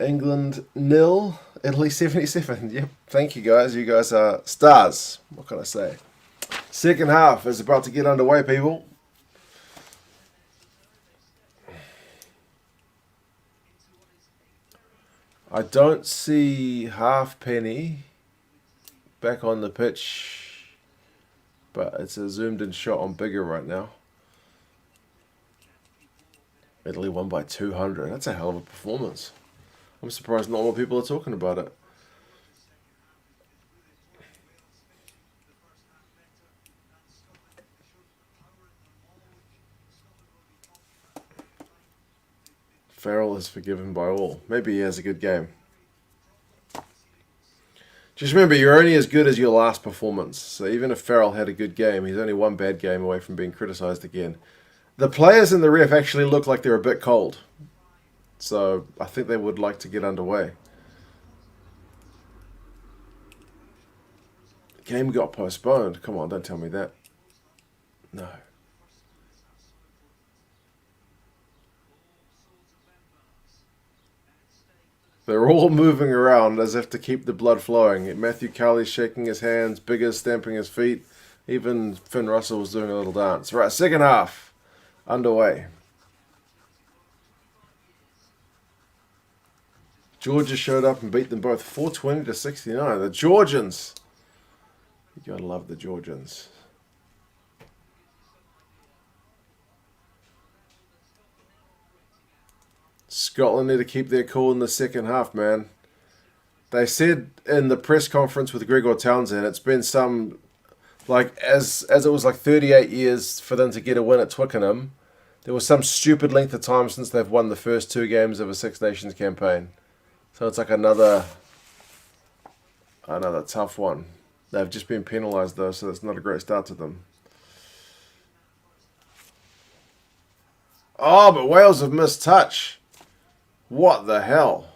England 0. Italy 77. Yep. Thank you guys. You guys are stars. What can I say? Second half is about to get underway, people. I don't see Halfpenny back on the pitch, but it's a zoomed in shot on bigger right now. Italy won by 200. That's a hell of a performance. I'm surprised not more people are talking about it. Farrell is forgiven by all. Maybe he has a good game. Just remember, you're only as good as your last performance. So even if Farrell had a good game, he's only one bad game away from being criticised again. The players in the ref actually look like they're a bit cold. So I think they would like to get underway. Game got postponed. Come on, don't tell me that. No. They're all moving around as if to keep the blood flowing. Matthew Cowley's shaking his hands, Bigger's stamping his feet. Even Finn Russell was doing a little dance. Right, second half underway. Georgia showed up and beat them both 420-69. The Georgians. You gotta love the Georgians. Scotland need to keep their cool in the second half, man. They said in the press conference with Gregor Townsend, it's been some, like, as it was like 38 years for them to get a win at Twickenham. There was some stupid length of time since they've won the first two games of a Six Nations campaign. So it's like another tough one. They've just been penalised though, so it's not a great start to them. Oh, but Wales have missed touch. What the hell?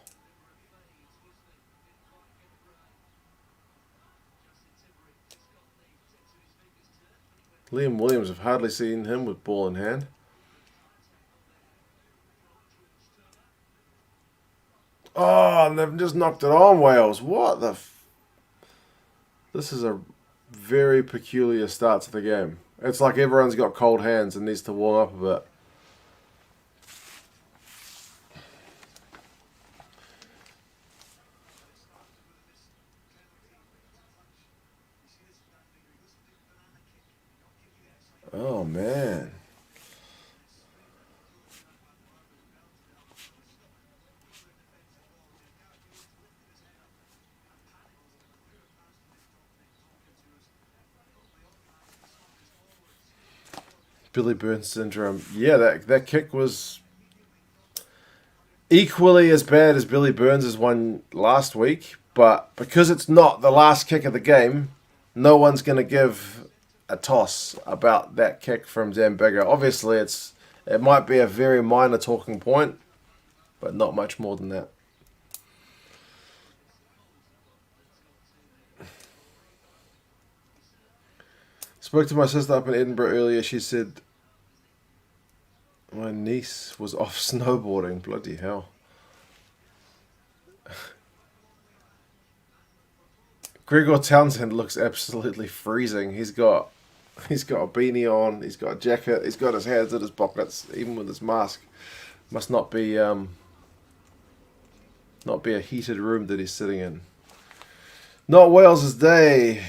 Liam Williams, have hardly seen him with ball in hand. Oh, and they've just knocked it on, Wales. What the... This is a very peculiar start to the game. It's like everyone's got cold hands and needs to warm up a bit. Oh, man. Billy Burns syndrome. Yeah, that kick was equally as bad as Billy Burns' one last week, but because it's not the last kick of the game, no one's going to give a toss about that kick from Zambega. Obviously, it might be a very minor talking point, but not much more than that. Spoke to my sister up in Edinburgh earlier. She said my niece was off snowboarding. Bloody hell. Gregor Townsend looks absolutely freezing. He's got a beanie on, he's got a jacket, he's got his hands in his pockets, even with his mask. Must not be Not be a heated room that he's sitting in. Not Wales's day.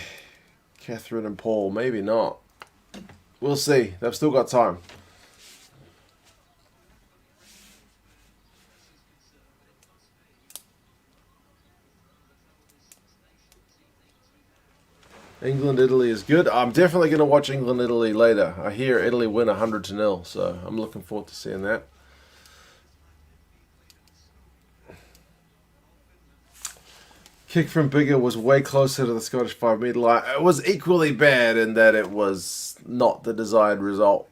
Catherine and Paul, maybe not. We'll see. They've still got time. England-Italy is good. I'm definitely going to watch England-Italy later. I hear Italy win 100-0, so I'm looking forward to seeing that. Kick from Bigger was way closer to the Scottish 5-metre line. It was equally bad in that it was not the desired result.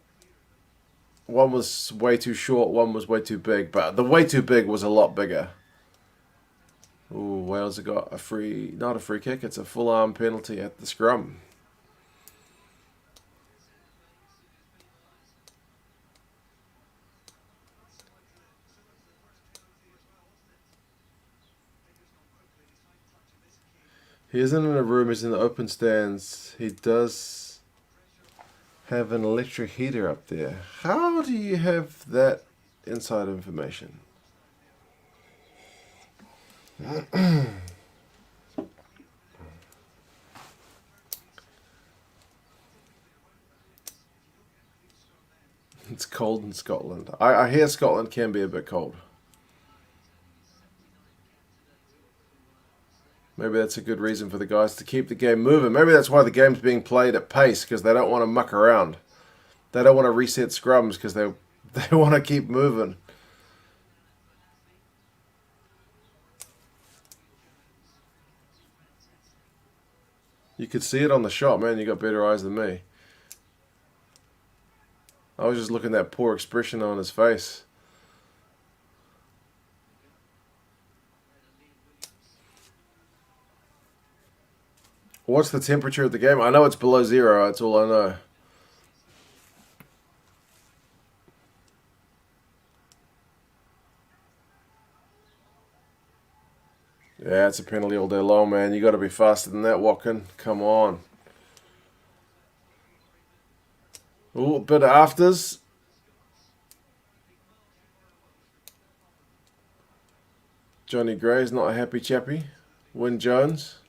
One was way too short, one was way too big, but the way too big was a lot bigger. Ooh, Wales have got a free, not a free kick, it's a full arm penalty at the scrum. He isn't in a room, he's in the open stands. He does have an electric heater up there. How do you have that inside information? It's cold in Scotland. I hear Scotland can be a bit cold. Maybe that's a good reason for the guys to keep the game moving. Maybe that's why the game's being played at pace, because they don't want to muck around. They don't want to reset scrums because they want to keep moving. You could see it on the shot, man. You got better eyes than me. I was just looking at that poor expression on his face. What's the temperature of the game? I know it's below 0. That's all I know. Yeah, it's a penalty all day long, man. You got to be faster than that, Watkin. Come on. Ooh, bit of afters. Johnny Gray's not a happy chappy. Wyn Jones.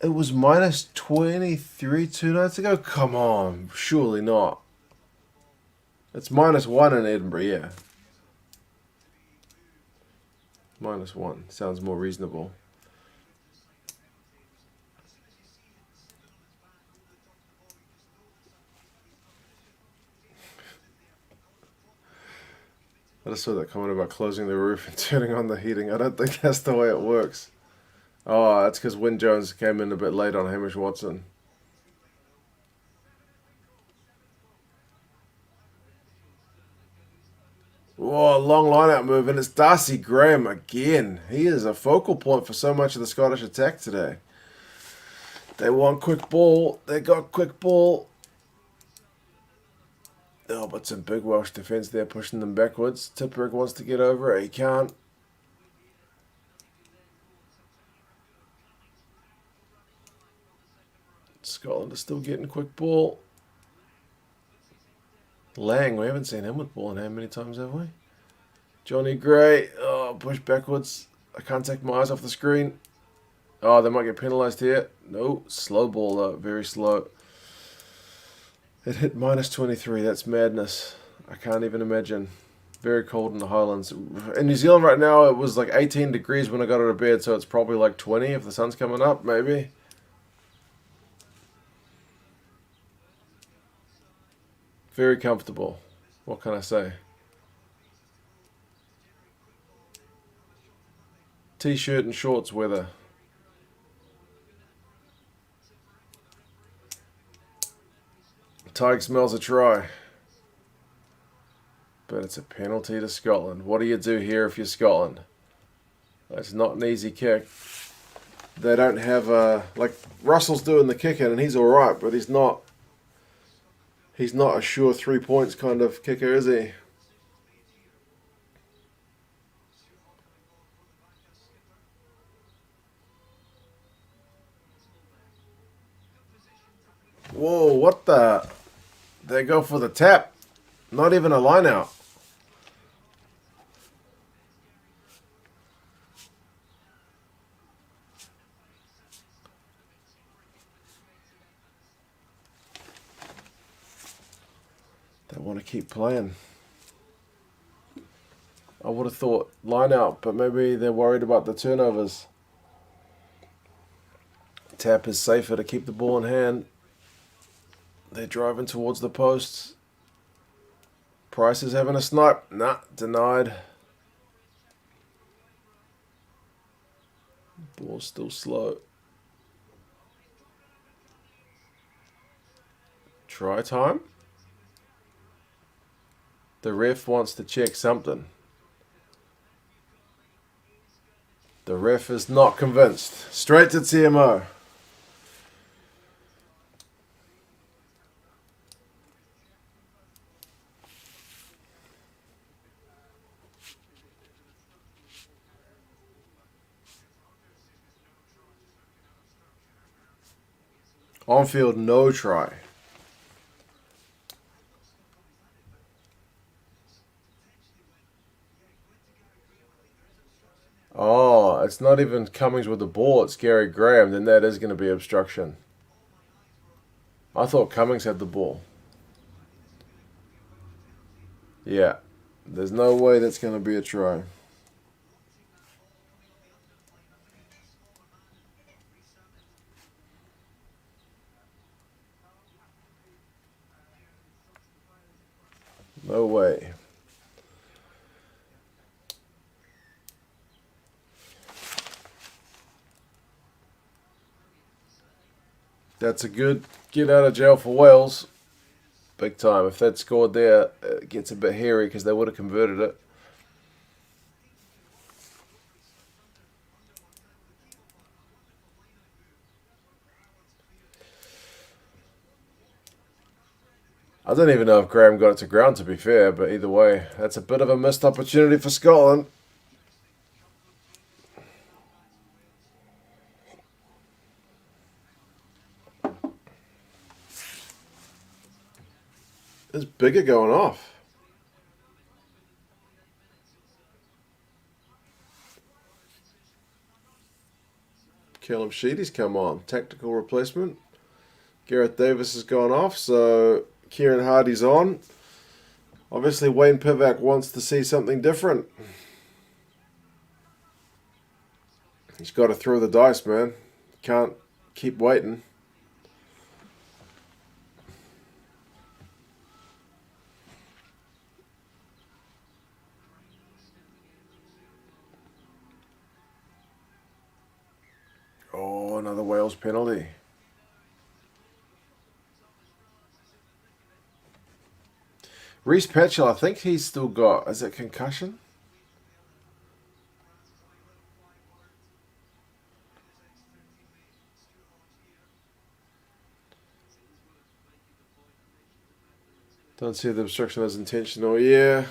It was minus 23 2 nights ago? Come on. Surely not. It's minus 1 in Edinburgh, yeah. Minus 1. Sounds more reasonable. I just saw that comment about closing the roof and turning on the heating. I don't think that's the way it works. Oh, that's because Wyn Jones came in a bit late on Hamish Watson. Whoa, long line-out move, and it's Darcy Graham again. He is a focal point for so much of the Scottish attack today. They want quick ball. They got quick ball. Oh, but some big Welsh defence there pushing them backwards. Tipuric wants to get over it. He can't. Scotland is still getting quick ball. Lang, we haven't seen him with ball in how many times, have we? Johnny Gray. Oh, push backwards. I can't take my eyes off the screen. Oh, they might get penalised here. No, slow ball though. Very slow. It hit minus 23. That's madness. I can't even imagine. Very cold in the Highlands. In New Zealand right now, it was like 18 degrees when I got out of bed, so it's probably like 20 if the sun's coming up, maybe. Very comfortable. What can I say? T-shirt and shorts weather. Tig smells a try. But it's a penalty to Scotland. What do you do here if you're Scotland? It's not an easy kick. They don't have a... Like, Russell's doing the kicking and he's alright, but he's not... He's not a sure 3 points kind of kicker, is he? Whoa, what the... They go for the tap. Not even a line out. They want to keep playing. I would have thought line out, but maybe they're worried about the turnovers. Tap is safer to keep the ball in hand. They're driving towards the posts. Price is having a snipe. Nah, denied. Ball's still slow. Try time. The ref wants to check something. The ref is not convinced. Straight to TMO. On field, no try. Oh, it's not even Cummings with the ball, it's Gary Graham. Then that is going to be obstruction. I thought Cummings had the ball. Yeah, there's no way that's going to be a try. No way. That's a good get out of jail for Wales. Big time. If they'd scored there, it gets a bit hairy because they would have converted it. I don't even know if Graham got it to ground, to be fair, but either way, that's a bit of a missed opportunity for Scotland. There's Bigger going off. Callum Sheedy's come on. Tactical replacement. Gareth Davis has gone off, so Kieran Hardy's on. Obviously, Wayne Pivac wants to see something different. He's got to throw the dice, man. Can't keep waiting. Oh, another Wales penalty. Reece Patchell, I think he's still got, is it concussion? Don't see the obstruction as intentional, yeah.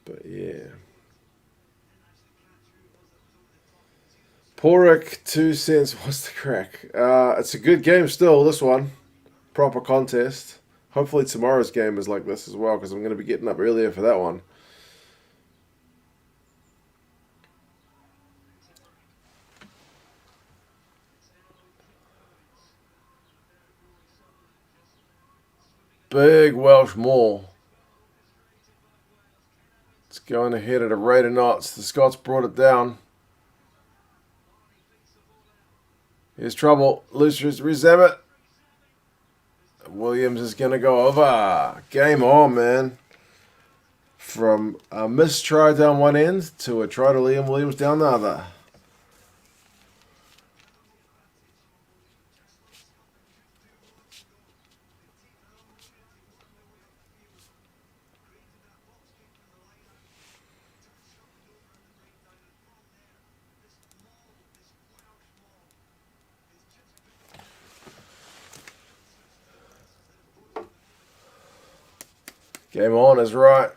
But yeah. Porrick, 2 cents. What's the crack? It's a good game still, this one. Proper contest. Hopefully tomorrow's game is like this as well, because I'm going to be getting up earlier for that one. Big Welsh maul. It's going ahead at a rate of knots. The Scots brought it down. Here's trouble. Lucius Rezamet. Williams is going to go over. Game on, man. From a missed try down one end to a try to Liam Williams down the other. Game on is right.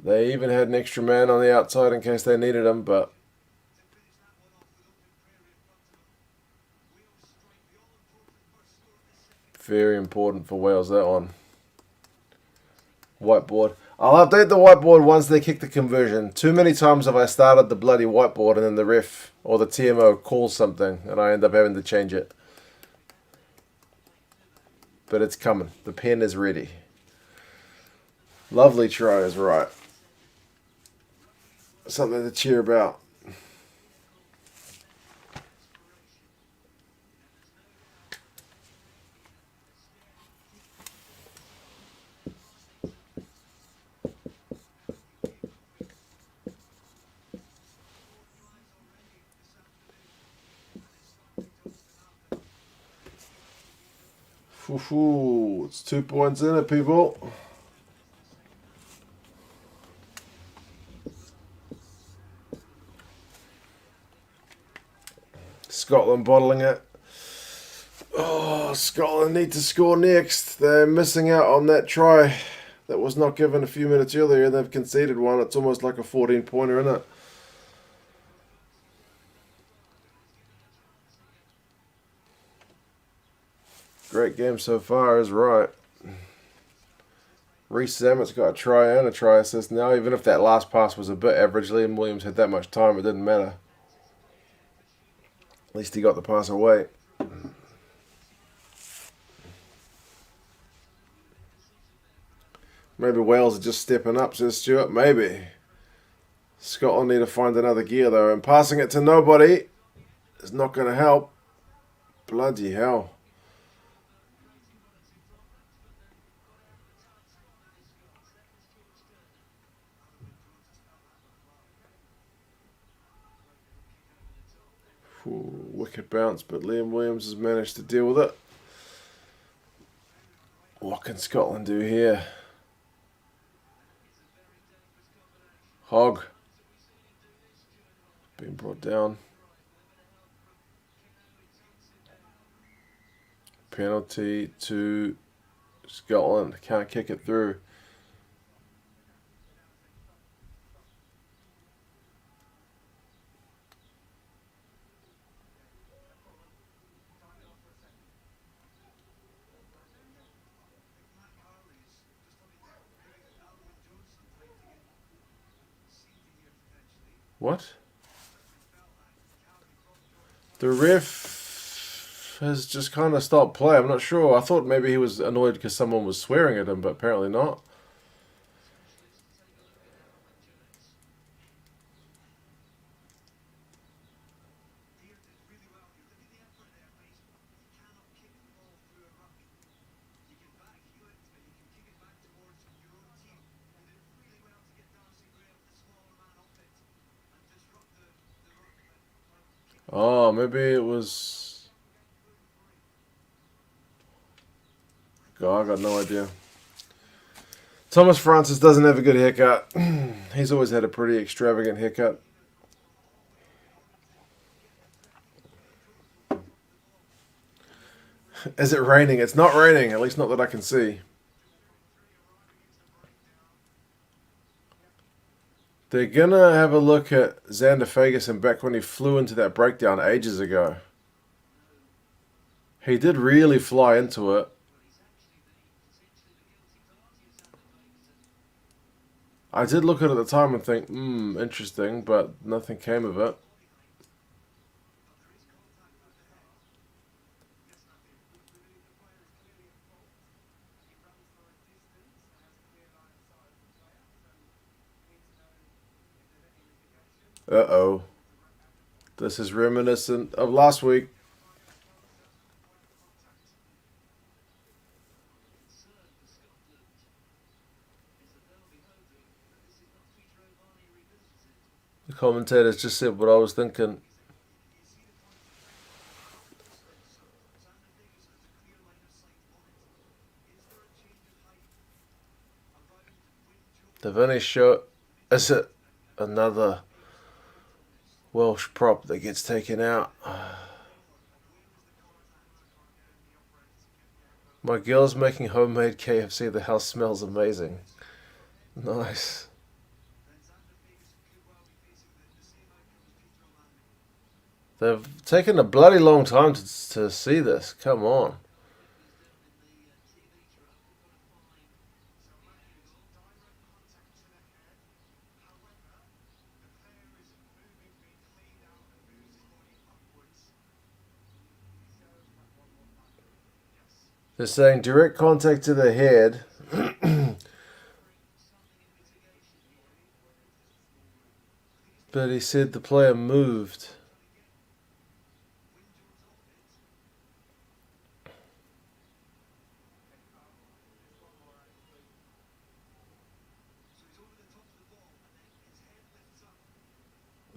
They even had an extra man on the outside in case they needed him, but very important for Wales, that one. Whiteboard. I'll update the whiteboard once they kick the conversion. Too many times have I started the bloody whiteboard and then the ref or the TMO calls something and I end up having to change it. But it's coming. The pen is ready. Lovely try is right. Something to cheer about. It's 2 points in it, people. Scotland bottling it. Oh, Scotland need to score next. They're missing out on that try that was not given a few minutes earlier. They've conceded one. It's almost like a 14-pointer, isn't it? Great game so far is right. Reece Zammett's got a try and a try assist now. Even if that last pass was a bit average, Liam Williams had that much time, it didn't matter. At least he got the pass away. Maybe Wales are just stepping up, says Stuart. Maybe. Scotland need to find another gear, though. And passing it to nobody is not going to help. Bloody hell. Ooh, wicked bounce, but Liam Williams has managed to deal with it. What can Scotland do here? Hogg. Being brought down. Penalty to Scotland. Can't kick it through. What? The ref has just kind of stopped play. I'm not sure. I thought maybe he was annoyed because someone was swearing at him, but apparently not. Oh, maybe it was... God, I got no idea. Thomas Francis doesn't have a good haircut. He's always had a pretty extravagant haircut. Is it raining? It's not raining, at least not that I can see. They're going to have a look at Xander Fagerson back when he flew into that breakdown ages ago. He did really fly into it. I did look at it at the time and think, interesting, but nothing came of it. Uh-oh. This is reminiscent of last week. The commentators just said what I was thinking. The Vinny show. Is it another Welsh prop that gets taken out? My girl's making homemade KFC. The house smells amazing. Nice. They've taken a bloody long time to see this. Come on. They're saying direct contact to the head. But he said the player moved.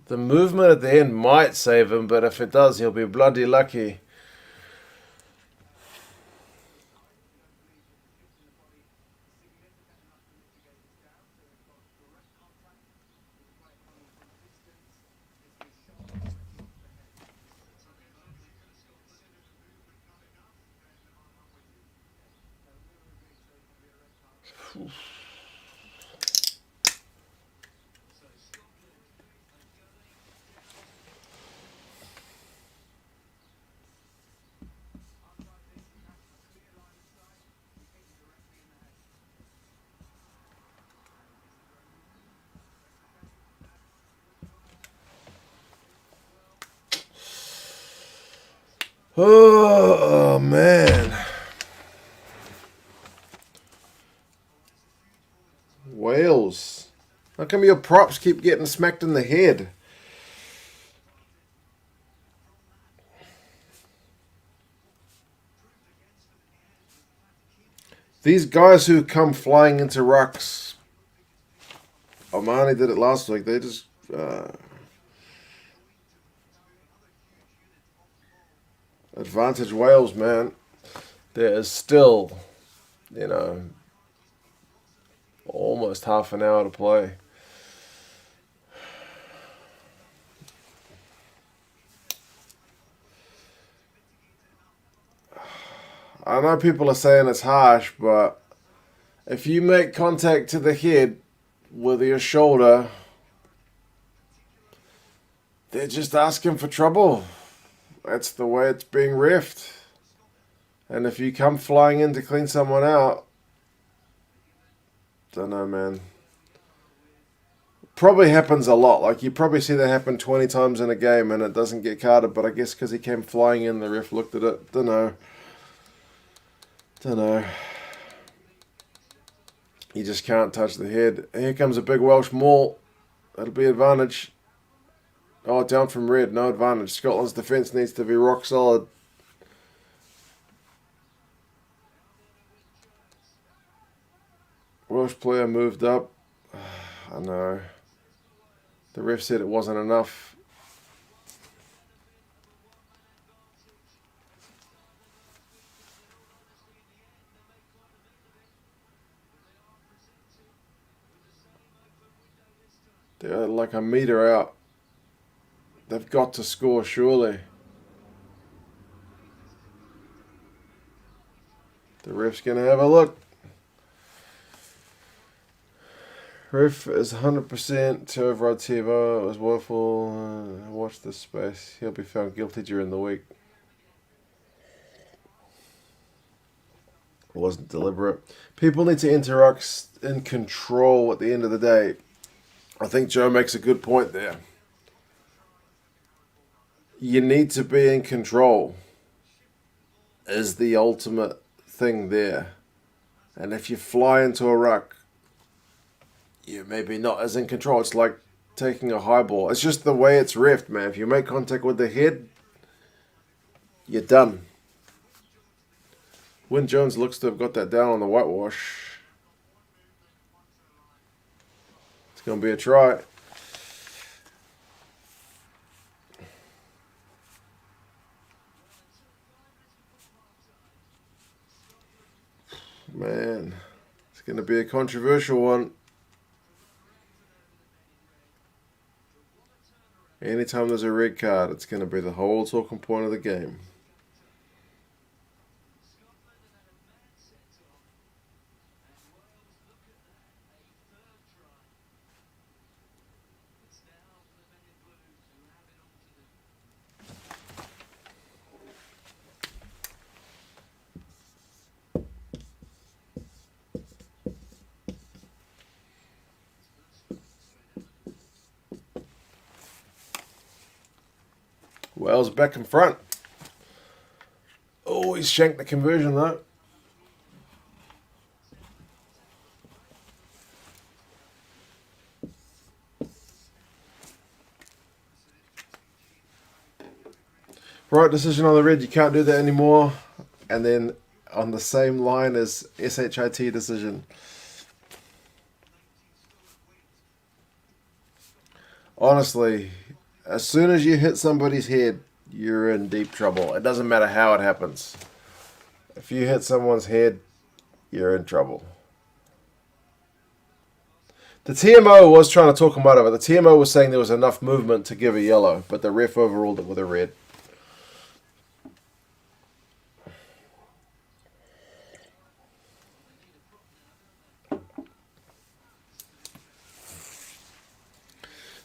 The movement at the end might save him, but if it does, he'll be bloody lucky. Oh, man. Wales. How come your props keep getting smacked in the head? These guys who come flying into rucks. Omani did it last week. They just. Advantage Wales, man. There is still, you know, almost half an hour to play. I know people are saying it's harsh, but if you make contact to the head with your shoulder, they're just asking for trouble. That's the way it's being reffed. And if you come flying in to clean someone out, don't know, man. Probably happens a lot. Like, you probably see that happen 20 times in a game and it doesn't get carded, but I guess because he came flying in, the ref looked at it. Don't know. You just can't touch the head. Here comes a big Welsh maul. That'll be advantage. Oh, down from red. No advantage. Scotland's defence needs to be rock solid. Welsh player moved up. I know. The ref said it wasn't enough. They're like a metre out. They've got to score, surely. The ref's going to have a look. Ref is 100% to override TiVo. It was woeful. Watch this space. He'll be found guilty during the week. It wasn't deliberate. People need to interact in control at the end of the day. I think Joe makes a good point there. You need to be in control is the ultimate thing there. And if you fly into a ruck, you're maybe not as in control. It's like taking a high ball. It's just the way it's reffed, man. If you make contact with the head, you're done. Wyn Jones looks to have got that down on the whitewash. It's going to be a try. Man, it's going to be a controversial one. Anytime there's a red card, it's going to be the whole talking point of the game. Wales back in front. Oh, he's shanked the conversion though. Right decision on the red, you can't do that anymore. And then on the same line as SHIT decision. Honestly, as soon as you hit somebody's head, you're in deep trouble. It doesn't matter how it happens. If you hit someone's head, you're in trouble. The TMO was trying to talk him out of it. The TMO was saying there was enough movement to give a yellow, but the ref overruled it with a red.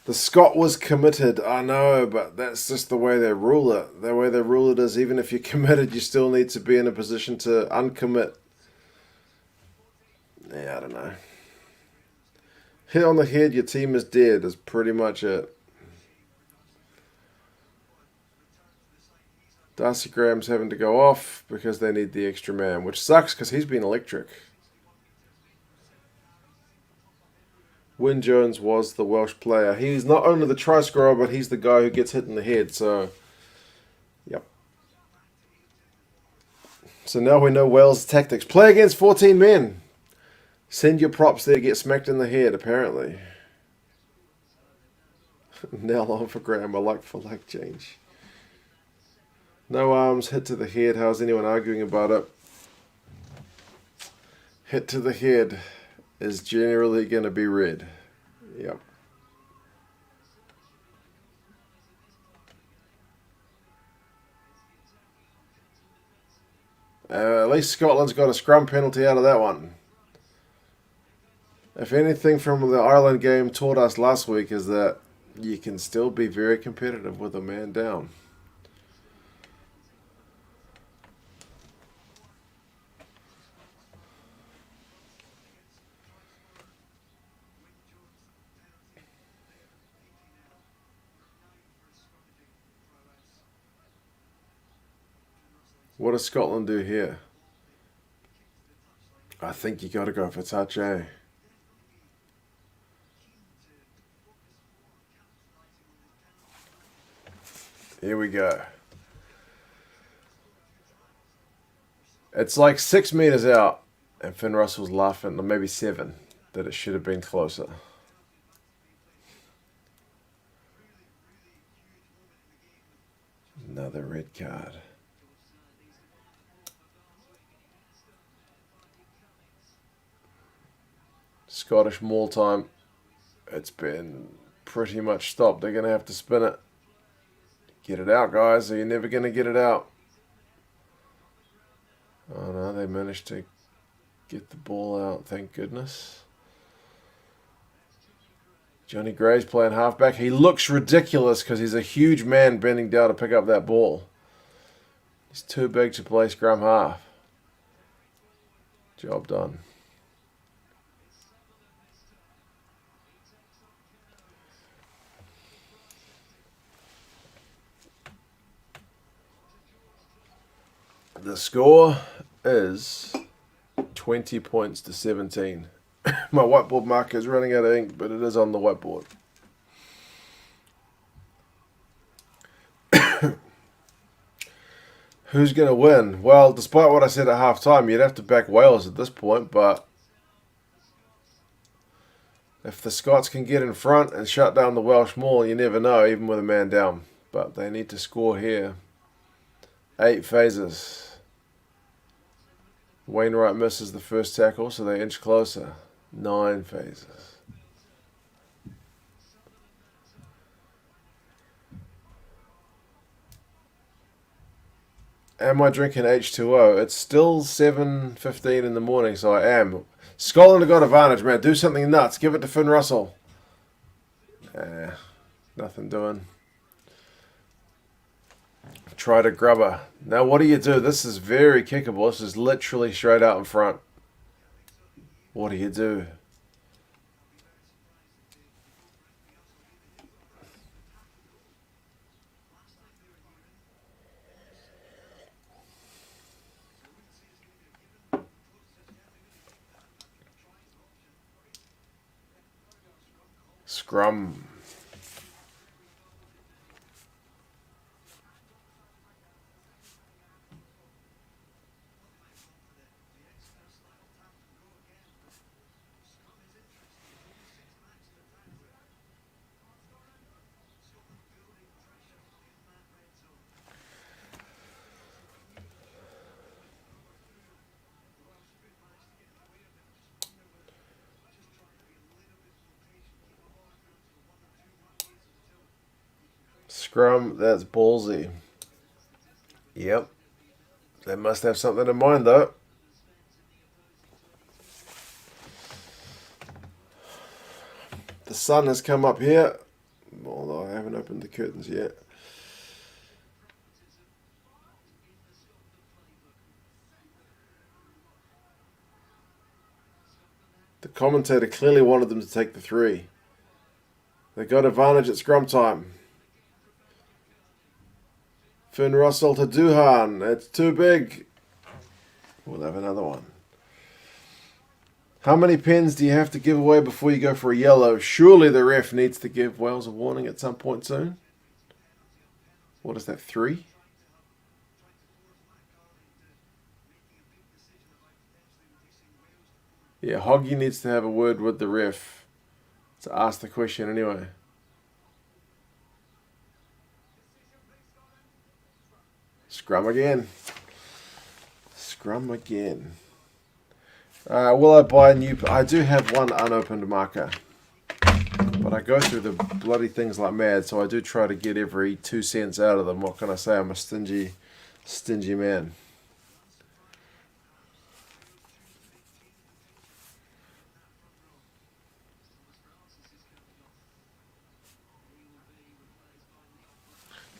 The Scot was committed, I know, but that's just the way they rule it. The way they rule it is even if you're committed, you still need to be in a position to uncommit. Yeah, I don't know. Hit on the head, your team is dead, is pretty much it. Darcy Graham's having to go off because they need the extra man, which sucks because he's been electric. Wyn Jones was the Welsh player. He's not only the try scorer, but he's the guy who gets hit in the head. So, yep. So now we know Wales' tactics. Play against 14 men. Send your props there, get smacked in the head, apparently. Now on for Graham, a like-for-like change. No arms, hit to the head. How's anyone arguing about it? Hit to the head is generally going to be red. Yep. At least Scotland's got a scrum penalty out of that one. If anything from the Ireland game taught us last week is that you can still be very competitive with a man down. What does Scotland do here? I think you got to go for touch, eh? Here we go. It's like 6 meters out, and Finn Russell's laughing, or maybe 7, that it should have been closer. Another red card. Scottish maul time. It's been pretty much stopped. They're going to have to spin it. Get it out, guys, or you're never going to get it out. Oh no, they managed to get the ball out, thank goodness. Johnny Gray's playing halfback. He looks ridiculous because he's a huge man bending down to pick up that ball. He's too big to play scrum half. Job done. The score is 20 points to 17. My whiteboard marker is running out of ink, but it is on the whiteboard. Who's going to win? Well, despite what I said at half-time, you'd have to back Wales at this point, but if the Scots can get in front and shut down the Welsh maul, you never know, even with a man down. But they need to score here. 8 phases. Wainwright misses the first tackle, so they inch closer. 9 phases. Am I drinking H2O? It's still 7:15 in the morning, so I am. Scotland have got advantage, man. Do something nuts. Give it to Finn Russell. Nothing doing. Try to grub her. Now what do you do? This is very kickable. This is literally straight out in front. What do you do? Scrum. Scrum, that's ballsy. Yep. They must have something in mind, though. The sun has come up here, although I haven't opened the curtains yet. The commentator clearly wanted them to take the 3. They got advantage at scrum time. Finn Russell to Duhan. It's too big. We'll have another one. How many pens do you have to give away before you go for a yellow? Surely the ref needs to give Wales a warning at some point soon. What is that, 3? Yeah, Hoggy needs to have a word with the ref to ask the question anyway. Scrum again. Scrum again. Will I buy a new... I do have one unopened marker. But I go through the bloody things like mad, so I do try to get every 2 cents out of them. What can I say? I'm a stingy man.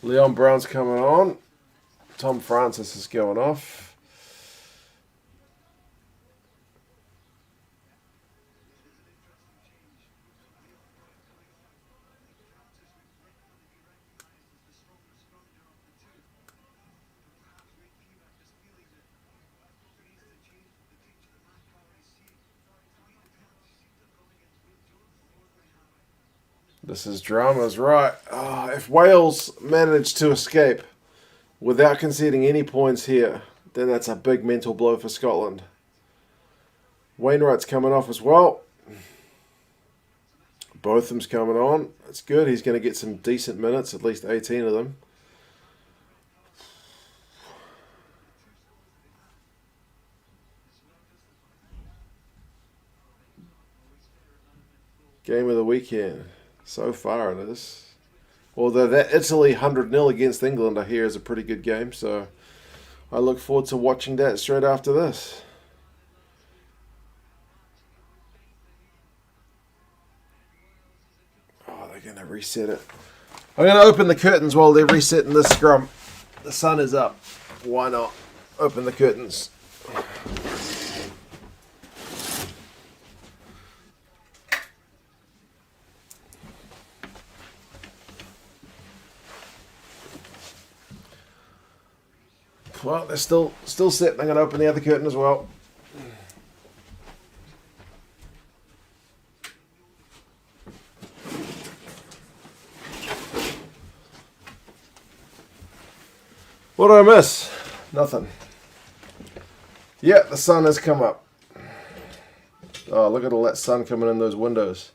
Leon Brown's coming on. Tom Francis is going off. This is dramas, right? Oh, if Wales manage to escape without conceding any points here, then that's a big mental blow for Scotland. Wainwright's coming off as well. Botham's coming on. That's good. He's going to get some decent minutes, at least 18 of them. Game of the weekend. So far it is. Although that Italy 100-0 against England I hear is a pretty good game, so I look forward to watching that straight after this. Oh, they're going to reset it. I'm going to open the curtains while they're resetting this scrum. The sun is up. Why not? Open the curtains. Well, they're still sitting. I'm going to open the other curtain as well. What did I miss? Nothing. Yeah, the sun has come up. Oh, look at all that sun coming in those windows.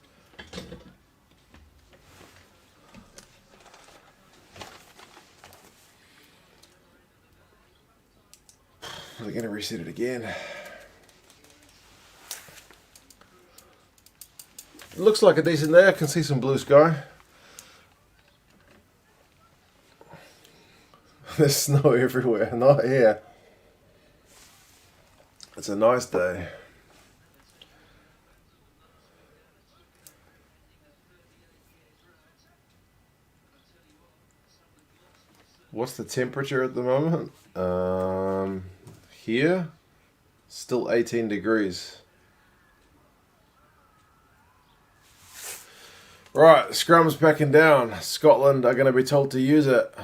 They're going to reset it again. It looks like a decent day. I can see some blue sky. There's snow everywhere. Not here. It's a nice day. What's the temperature at the moment? Here, still 18 degrees. Right, scrum's backing down. Scotland are going to be told to use it.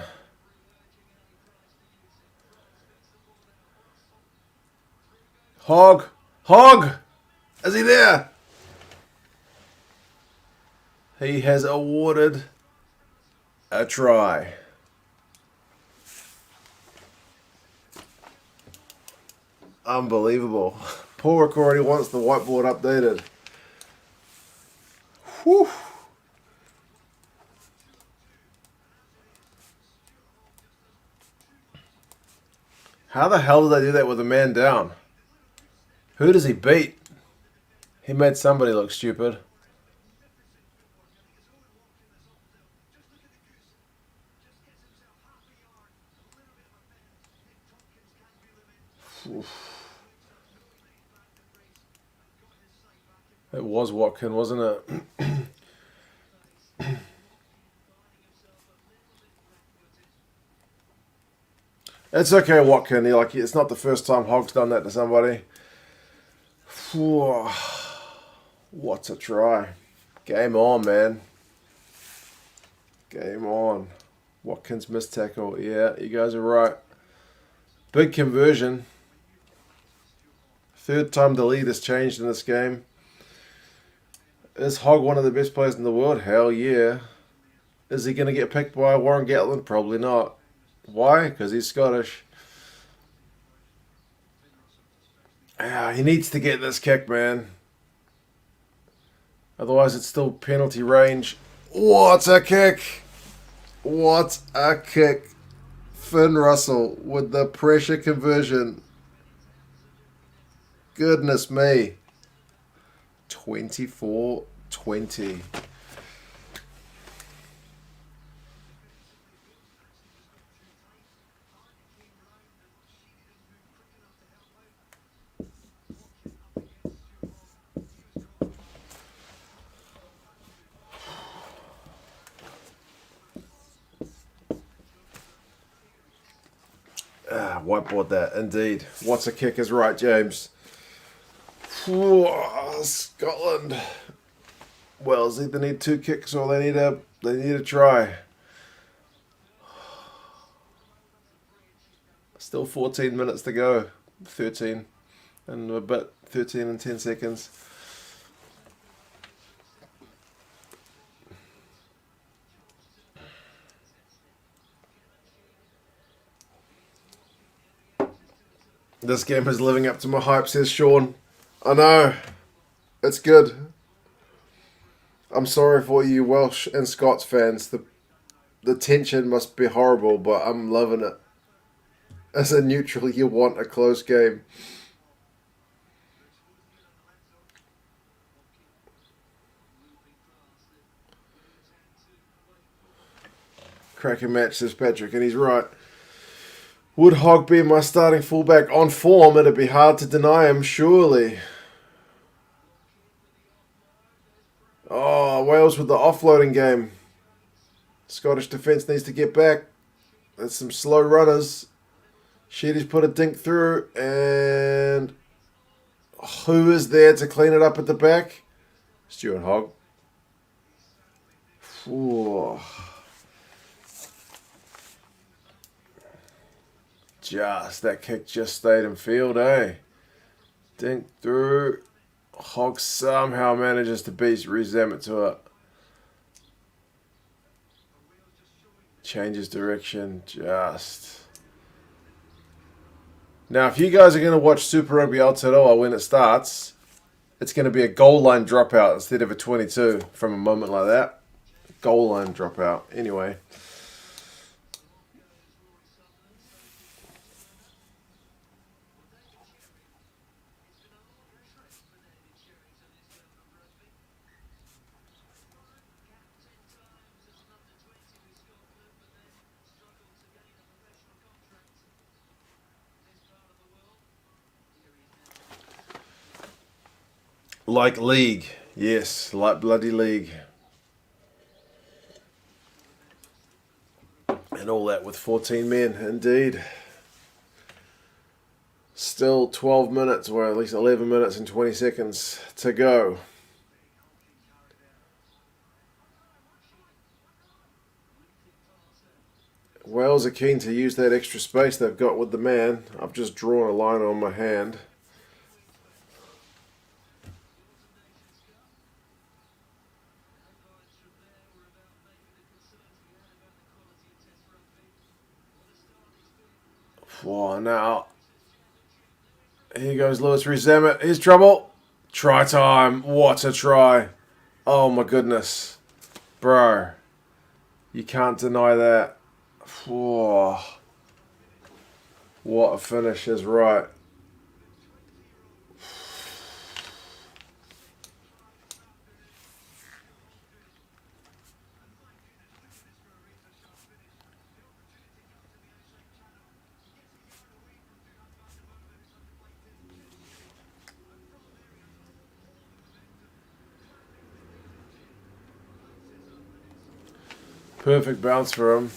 Hogg! Hogg! Is he there? He has awarded a try. Unbelievable. Paul already wants the whiteboard updated. Whew. How the hell did they do that with a man down? Who does he beat? He made somebody look stupid. Oof. It was Watkin, wasn't it? It's okay, Watkin. It's not the first time Hog's done that to somebody. Whew. What a try. Game on, man. Game on. Watkins missed tackle. Yeah, you guys are right. Big conversion. Third time the lead has changed in this game. Is Hogg one of the best players in the world? Hell yeah. Is he going to get picked by Warren Gatland? Probably not. Why? Because he's Scottish. He needs to get this kick, man. Otherwise, it's still penalty range. What a kick! What a kick. Finn Russell with the pressure conversion. Goodness me. 24-20. Whiteboard that, indeed. What's a kick is right, James. Scotland. Wales either need 2 kicks or they need a try. Still 14 minutes to go. 13 and a bit. 13 and 10 seconds. This game is living up to my hype, says Sean. I know. It's good. I'm sorry for you Welsh and Scots fans. The tension must be horrible, but I'm loving it. As a neutral, you want a close game. Cracking match, says Patrick, and he's right. Would Hogg be my starting fullback on form? It'd be hard to deny him, surely. Oh, Wales with the offloading game. Scottish defence needs to get back. There's some slow runners. Sheedy's put a dink through, and who is there to clean it up at the back? Stuart Hogg. Ooh. That kick just stayed in field, eh? Dink through. Hogg somehow manages to beat Rezamet to it. Changes direction, just. Now, if you guys are going to watch Super Rugby Aotearoa when it starts, it's going to be a goal line dropout instead of a 22 from a moment like that. Goal line dropout. Anyway. Like league. Yes, like bloody league. And all that with 14 men, indeed. Still 12 minutes, or at least 11 minutes and 20 seconds to go. Wales are keen to use that extra space they've got with the man. I've just drawn a line on my hand. Whoa, now. Here goes Lewis Rees-Zammit. Here's trouble. Try time. What a try. Oh my goodness. Bro. You can't deny that. Whoa. What a finish is right. Perfect bounce for him.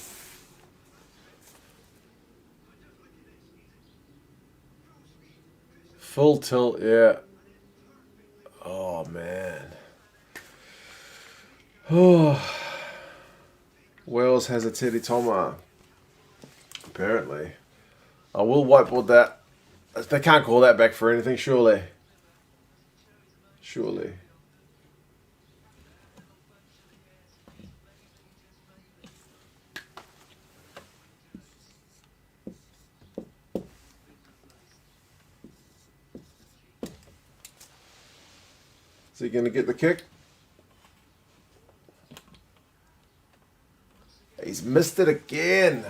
Full tilt, yeah. Oh, man. Oh. Wales has a Teddy Toma. Apparently. I will whiteboard that. They can't call that back for anything, surely. Surely. Is he going to get the kick? He's missed it again.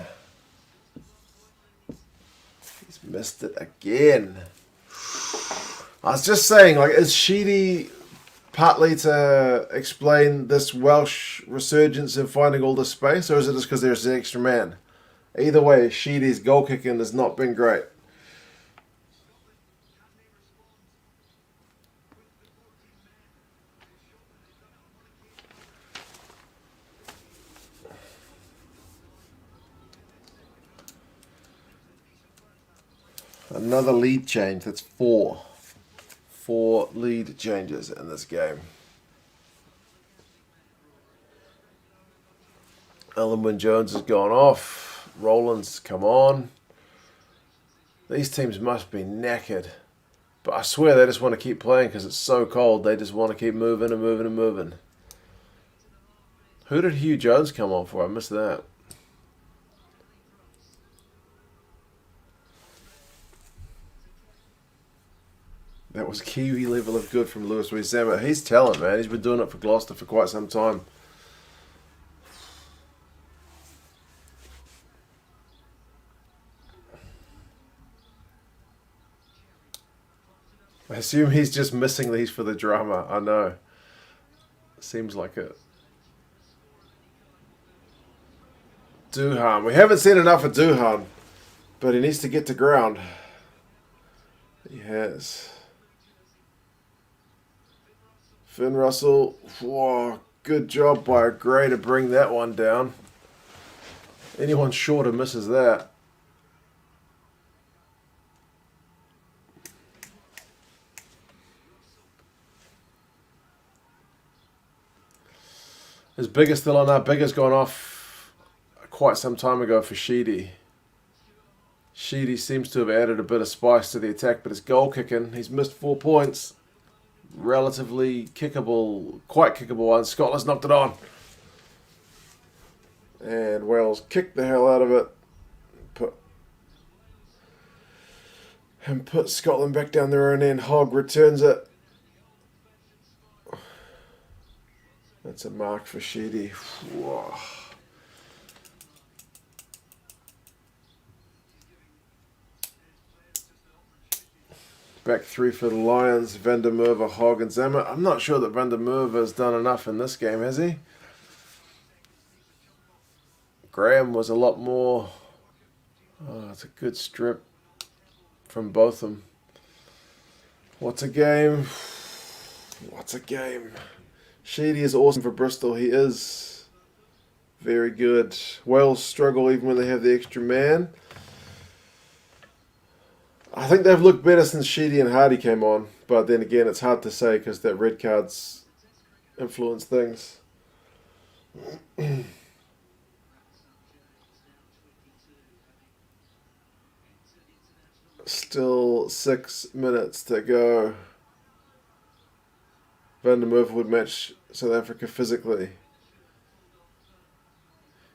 He's missed it again. I was just saying, like, is Sheedy partly to explain this Welsh resurgence in finding all this space, or is it just because there's an extra man? Either way, Sheedy's goal kicking has not been great. Another lead change. That's four. 4 lead changes in this game. Alan Wynne-Jones has gone off. Roland's come on. These teams must be knackered. But I swear they just want to keep playing because it's so cold. They just want to keep moving and moving and moving. Who did Hugh Jones come on for? I missed that. That was Kiwi level of good from Lewis Rees-Zammit. He's talent, man. He's been doing it for Gloucester for quite some time. I assume he's just missing these for the drama. I know. Seems like it. Duhan. We haven't seen enough of Duhan, but he needs to get to ground. He has. Finn Russell. Whoa, good job by a Gray to bring that one down. Anyone shorter misses that. His Bigger's still on that. Bigger's gone off quite some time ago for Sheedy. Sheedy seems to have added a bit of spice to the attack, but his goal kicking, he's missed 4 points. Relatively kickable, quite kickable one. Scotland's knocked it on. And Wales kicked the hell out of it. Put Scotland back down their own end. Hogg returns it. That's a mark for Sheedy. Whoa. Back 3 for the Lions. Van der Merwe, Hogg and Zammit. I'm not sure that Van der Merwe has done enough in this game, has he? Graham was a lot more. Oh, it's a good strip from both of them. What's a game? What's a game? Sheedy is awesome for Bristol. He is very good. Wales struggle even when they have the extra man. I think they've looked better since Sheedy and Hardy came on. But then again, it's hard to say because that red cards influence things. Still 6 minutes to go. Van der Merwe would match South Africa physically.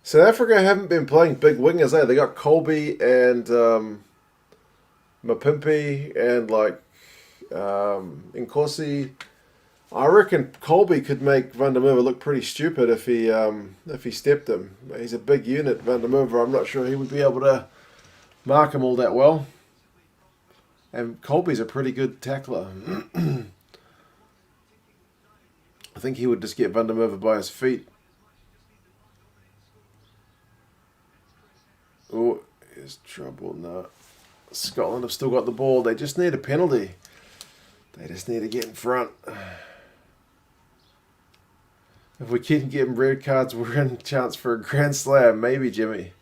South Africa haven't been playing big wingers, eh? They got Colby and Mapimpi and like Nkosi. I reckon Colby could make Van der Merwe look pretty stupid if he stepped him. He's a big unit, Van der Merwe. I'm not sure he would be able to mark him all that well. And Colby's a pretty good tackler. I think he would just get Van der Merwe by his feet. Oh, here's trouble. No. Scotland have still got the ball. They just need a penalty. They just need to get in front. If we keep getting red cards, we're in a chance for a grand slam. Maybe, Jimmy.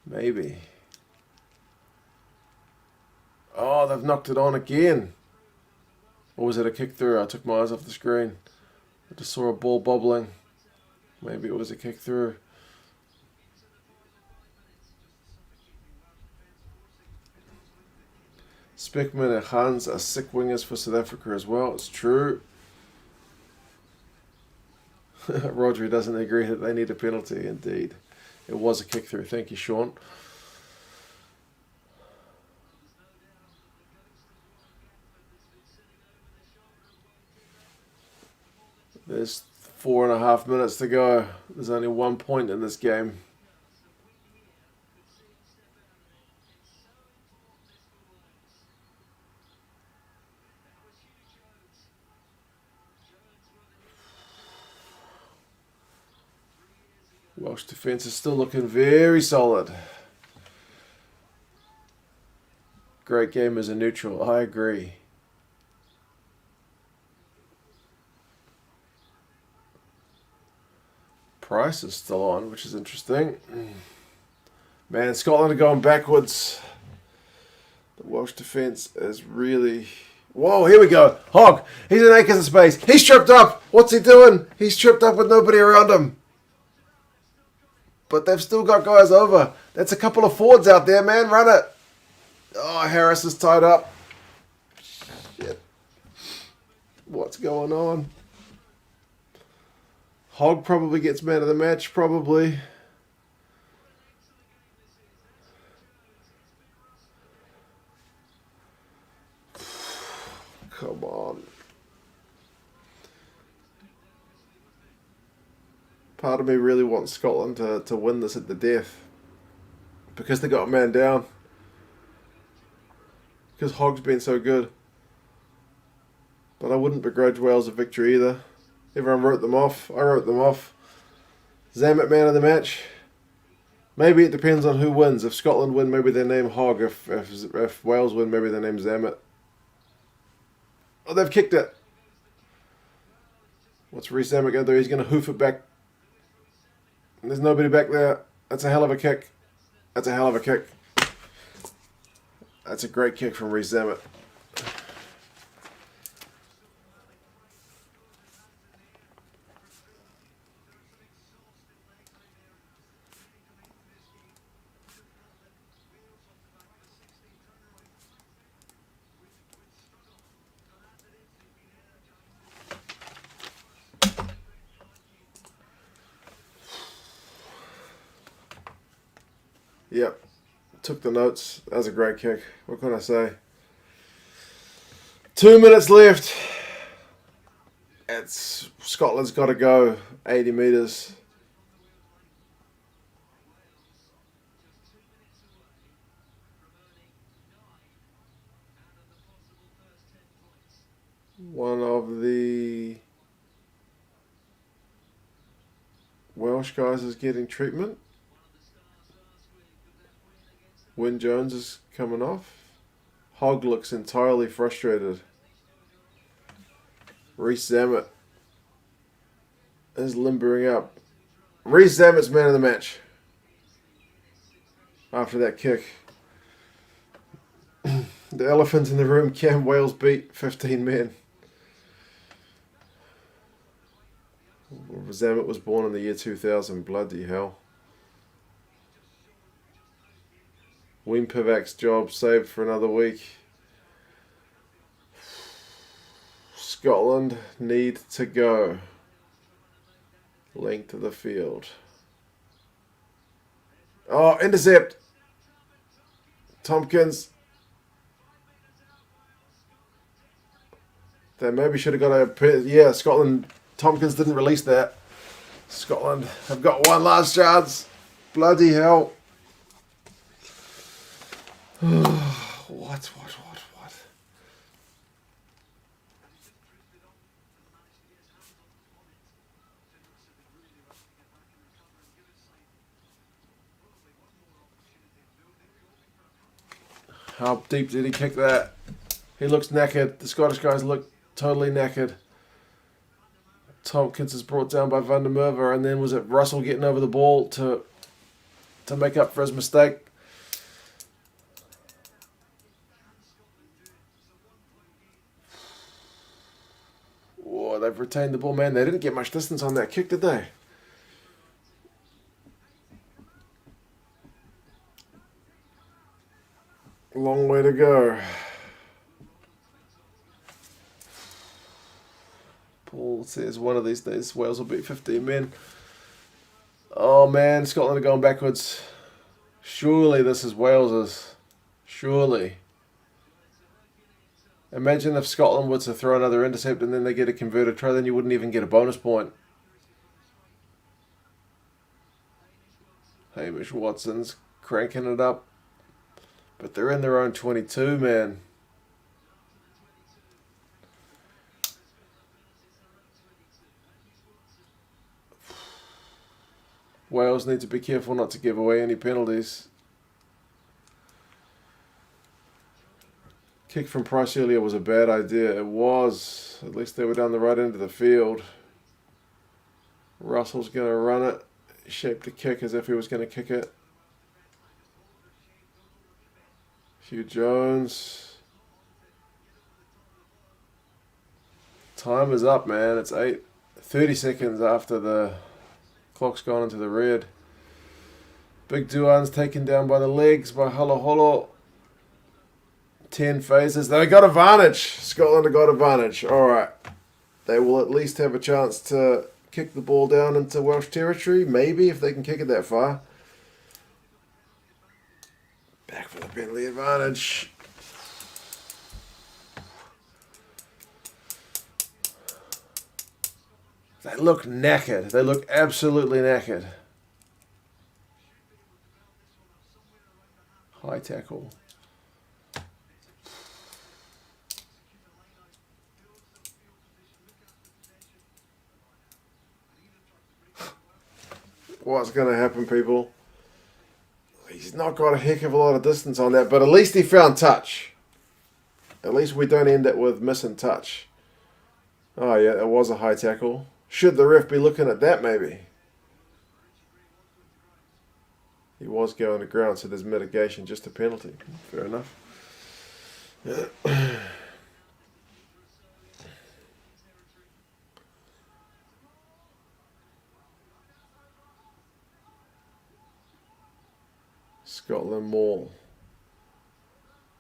Maybe. Oh, they've knocked it on again. Or was it a kick through? I took my eyes off the screen. I just saw a ball bobbling. Maybe it was a kick through. Speckman and Hans are sick wingers for South Africa as well. It's true. Rodri doesn't agree that they need a penalty. Indeed. It was a kick through. Thank you, Sean. There's 4.5 minutes to go. There's only 1 point in this game. Welsh defence is still looking very solid. Great game as a neutral. I agree. Price is still on, which is interesting. Man, Scotland are going backwards. The Welsh defence is really... Whoa, here we go. Hogg, he's in acres of space. He's tripped up. What's he doing? He's tripped up with nobody around him. But they've still got guys over. That's a couple of forwards out there, man. Run it. Oh, Harris is tied up. Shit. What's going on? Hogg probably gets man of the match, probably. Come on. Part of me really wants Scotland to win this at the death. Because they got a man down. Because Hogg's been so good. But I wouldn't begrudge Wales a victory either. Everyone wrote them off. I wrote them off. Zammit man of the match. Maybe it depends on who wins. If Scotland win, maybe they name Hogg. If Wales win, maybe they name Zammit. Oh, they've kicked it. What's Rhys Zammit going to do? He's going to hoof it back. There's nobody back there. That's a hell of a kick. That's a hell of a kick. That's a great kick from Rhys Zammit. Yep. Took the notes. That was a great kick. What can I say? 2 minutes left. Scotland's got to go 80 metres. One of the Welsh guys is getting treatment. Wyn Jones is coming off. Hogg looks entirely frustrated. Rhys Zammit is limbering up. Rhys Zammit's man of the match. After that kick. The elephant in the room, can Wales beat 15 men? Zammit was born in the year 2000. Bloody hell. Wim Pivac's job saved for another week. Scotland need to go. Length of the field. Oh, intercept. Tompkins. They maybe should have got a... Yeah, Scotland... Tompkins didn't release that. Scotland have got one last chance. Bloody hell. What? How deep did he kick that? He looks knackered. The Scottish guys look totally knackered. Tompkins is brought down by Van der Merwe, and then was it Russell getting over the ball to make up for his mistake? Oh, they've retained the ball, man. They didn't get much distance on that kick, did they? Long way to go. Paul says one of these days Wales will beat 15 men. Oh man, Scotland are going backwards. Surely this is Wales's. Surely. Imagine if Scotland were to throw another intercept and then they get a converted try, then you wouldn't even get a bonus point. Hamish Watson's cranking it up. But they're in their own 22, man. Wales need to be careful not to give away any penalties. Kick from Price earlier was a bad idea. It was. At least they were down the right end of the field. Russell's going to run it. He shaped the kick as if he was going to kick it. Hugh Jones. Time is up, man. It's 30 seconds after the clock's gone into the red. Big Duan's taken down by the legs by Holo Holo. 10 phases. They got advantage. Scotland have got advantage. Alright. They will at least have a chance to kick the ball down into Welsh territory. Maybe, if they can kick it that far. Back for the penalty advantage. They look knackered. They look absolutely knackered. High tackle. What's going to happen, people? He's not got a heck of a lot of distance on that, but at least he found touch. At least we don't end it with missing touch. Oh yeah, it was a high tackle. Should the ref be looking at that maybe? He was going to ground, so there's mitigation, just a penalty. Fair enough. Scotland Maul.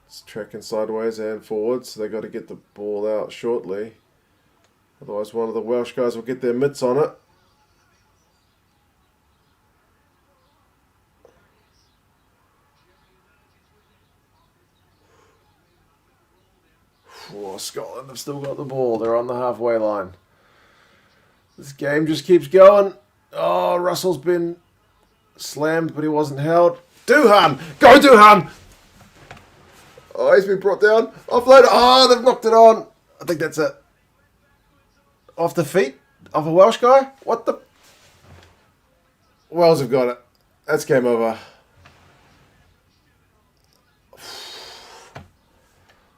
It's tracking sideways and forwards, so they got to get the ball out shortly. Otherwise one of the Welsh guys will get their mitts on it. Oh, Scotland have still got the ball. They're on the halfway line. This game just keeps going. Oh, Russell's been slammed, but he wasn't held. Duhan! Go Duhan! Oh, he's been brought down. Offload. Oh, they've knocked it on. I think that's it. Off the feet of a Welsh guy? What the? Wales have got it. That's game over.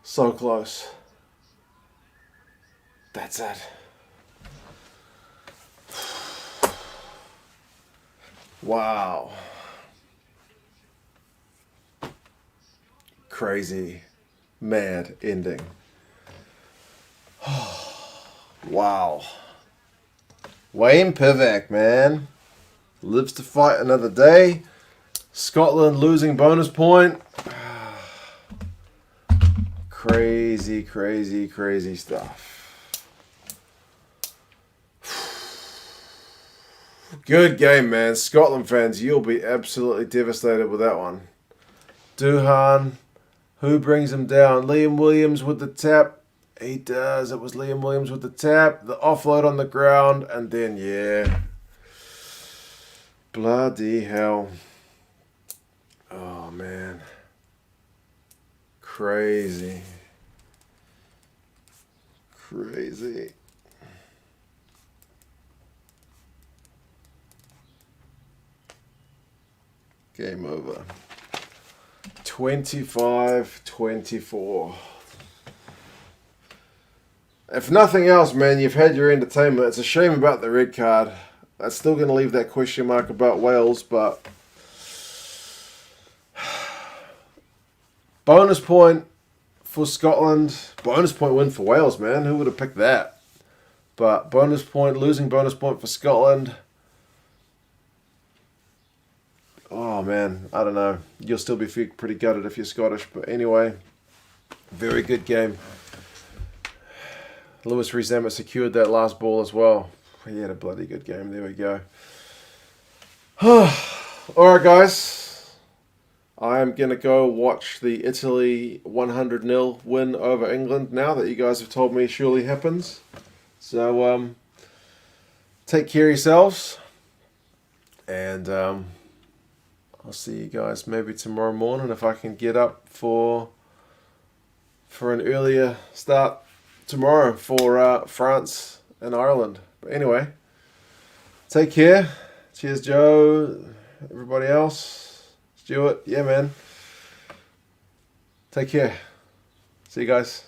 So close. That's it. Wow. Crazy, mad ending. Wow. Wayne Pivac, man. Lives to fight another day. Scotland losing bonus point. Crazy, crazy, crazy stuff. Good game, man. Scotland fans, you'll be absolutely devastated with that one. Duhan. Who brings him down? Liam Williams with the tap. He does. It was Liam Williams with the tap, the offload on the ground, and then, yeah. Bloody hell. Oh, man. Crazy. Crazy. Game over. 25-24. If nothing else, man, you've had your entertainment. It's a shame about the red card. That's still going to leave that question mark about Wales, but bonus point for Scotland. Bonus point win for Wales, man. Who would have picked that? But bonus point, losing bonus point for Scotland. Oh, man, I don't know. You'll still be pretty gutted if you're Scottish. But anyway, very good game. Lewis Rees-Zammit secured that last ball as well. He had a bloody good game. There we go. Alright, guys. I am going to go watch the Italy 100-0 win over England now that you guys have told me surely happens. So, take care of yourselves. And I'll see you guys maybe tomorrow morning if I can get up for an earlier start tomorrow for France and Ireland. But anyway, take care. Cheers, Joe. Everybody else. Stuart. Yeah, man. Take care. See you guys.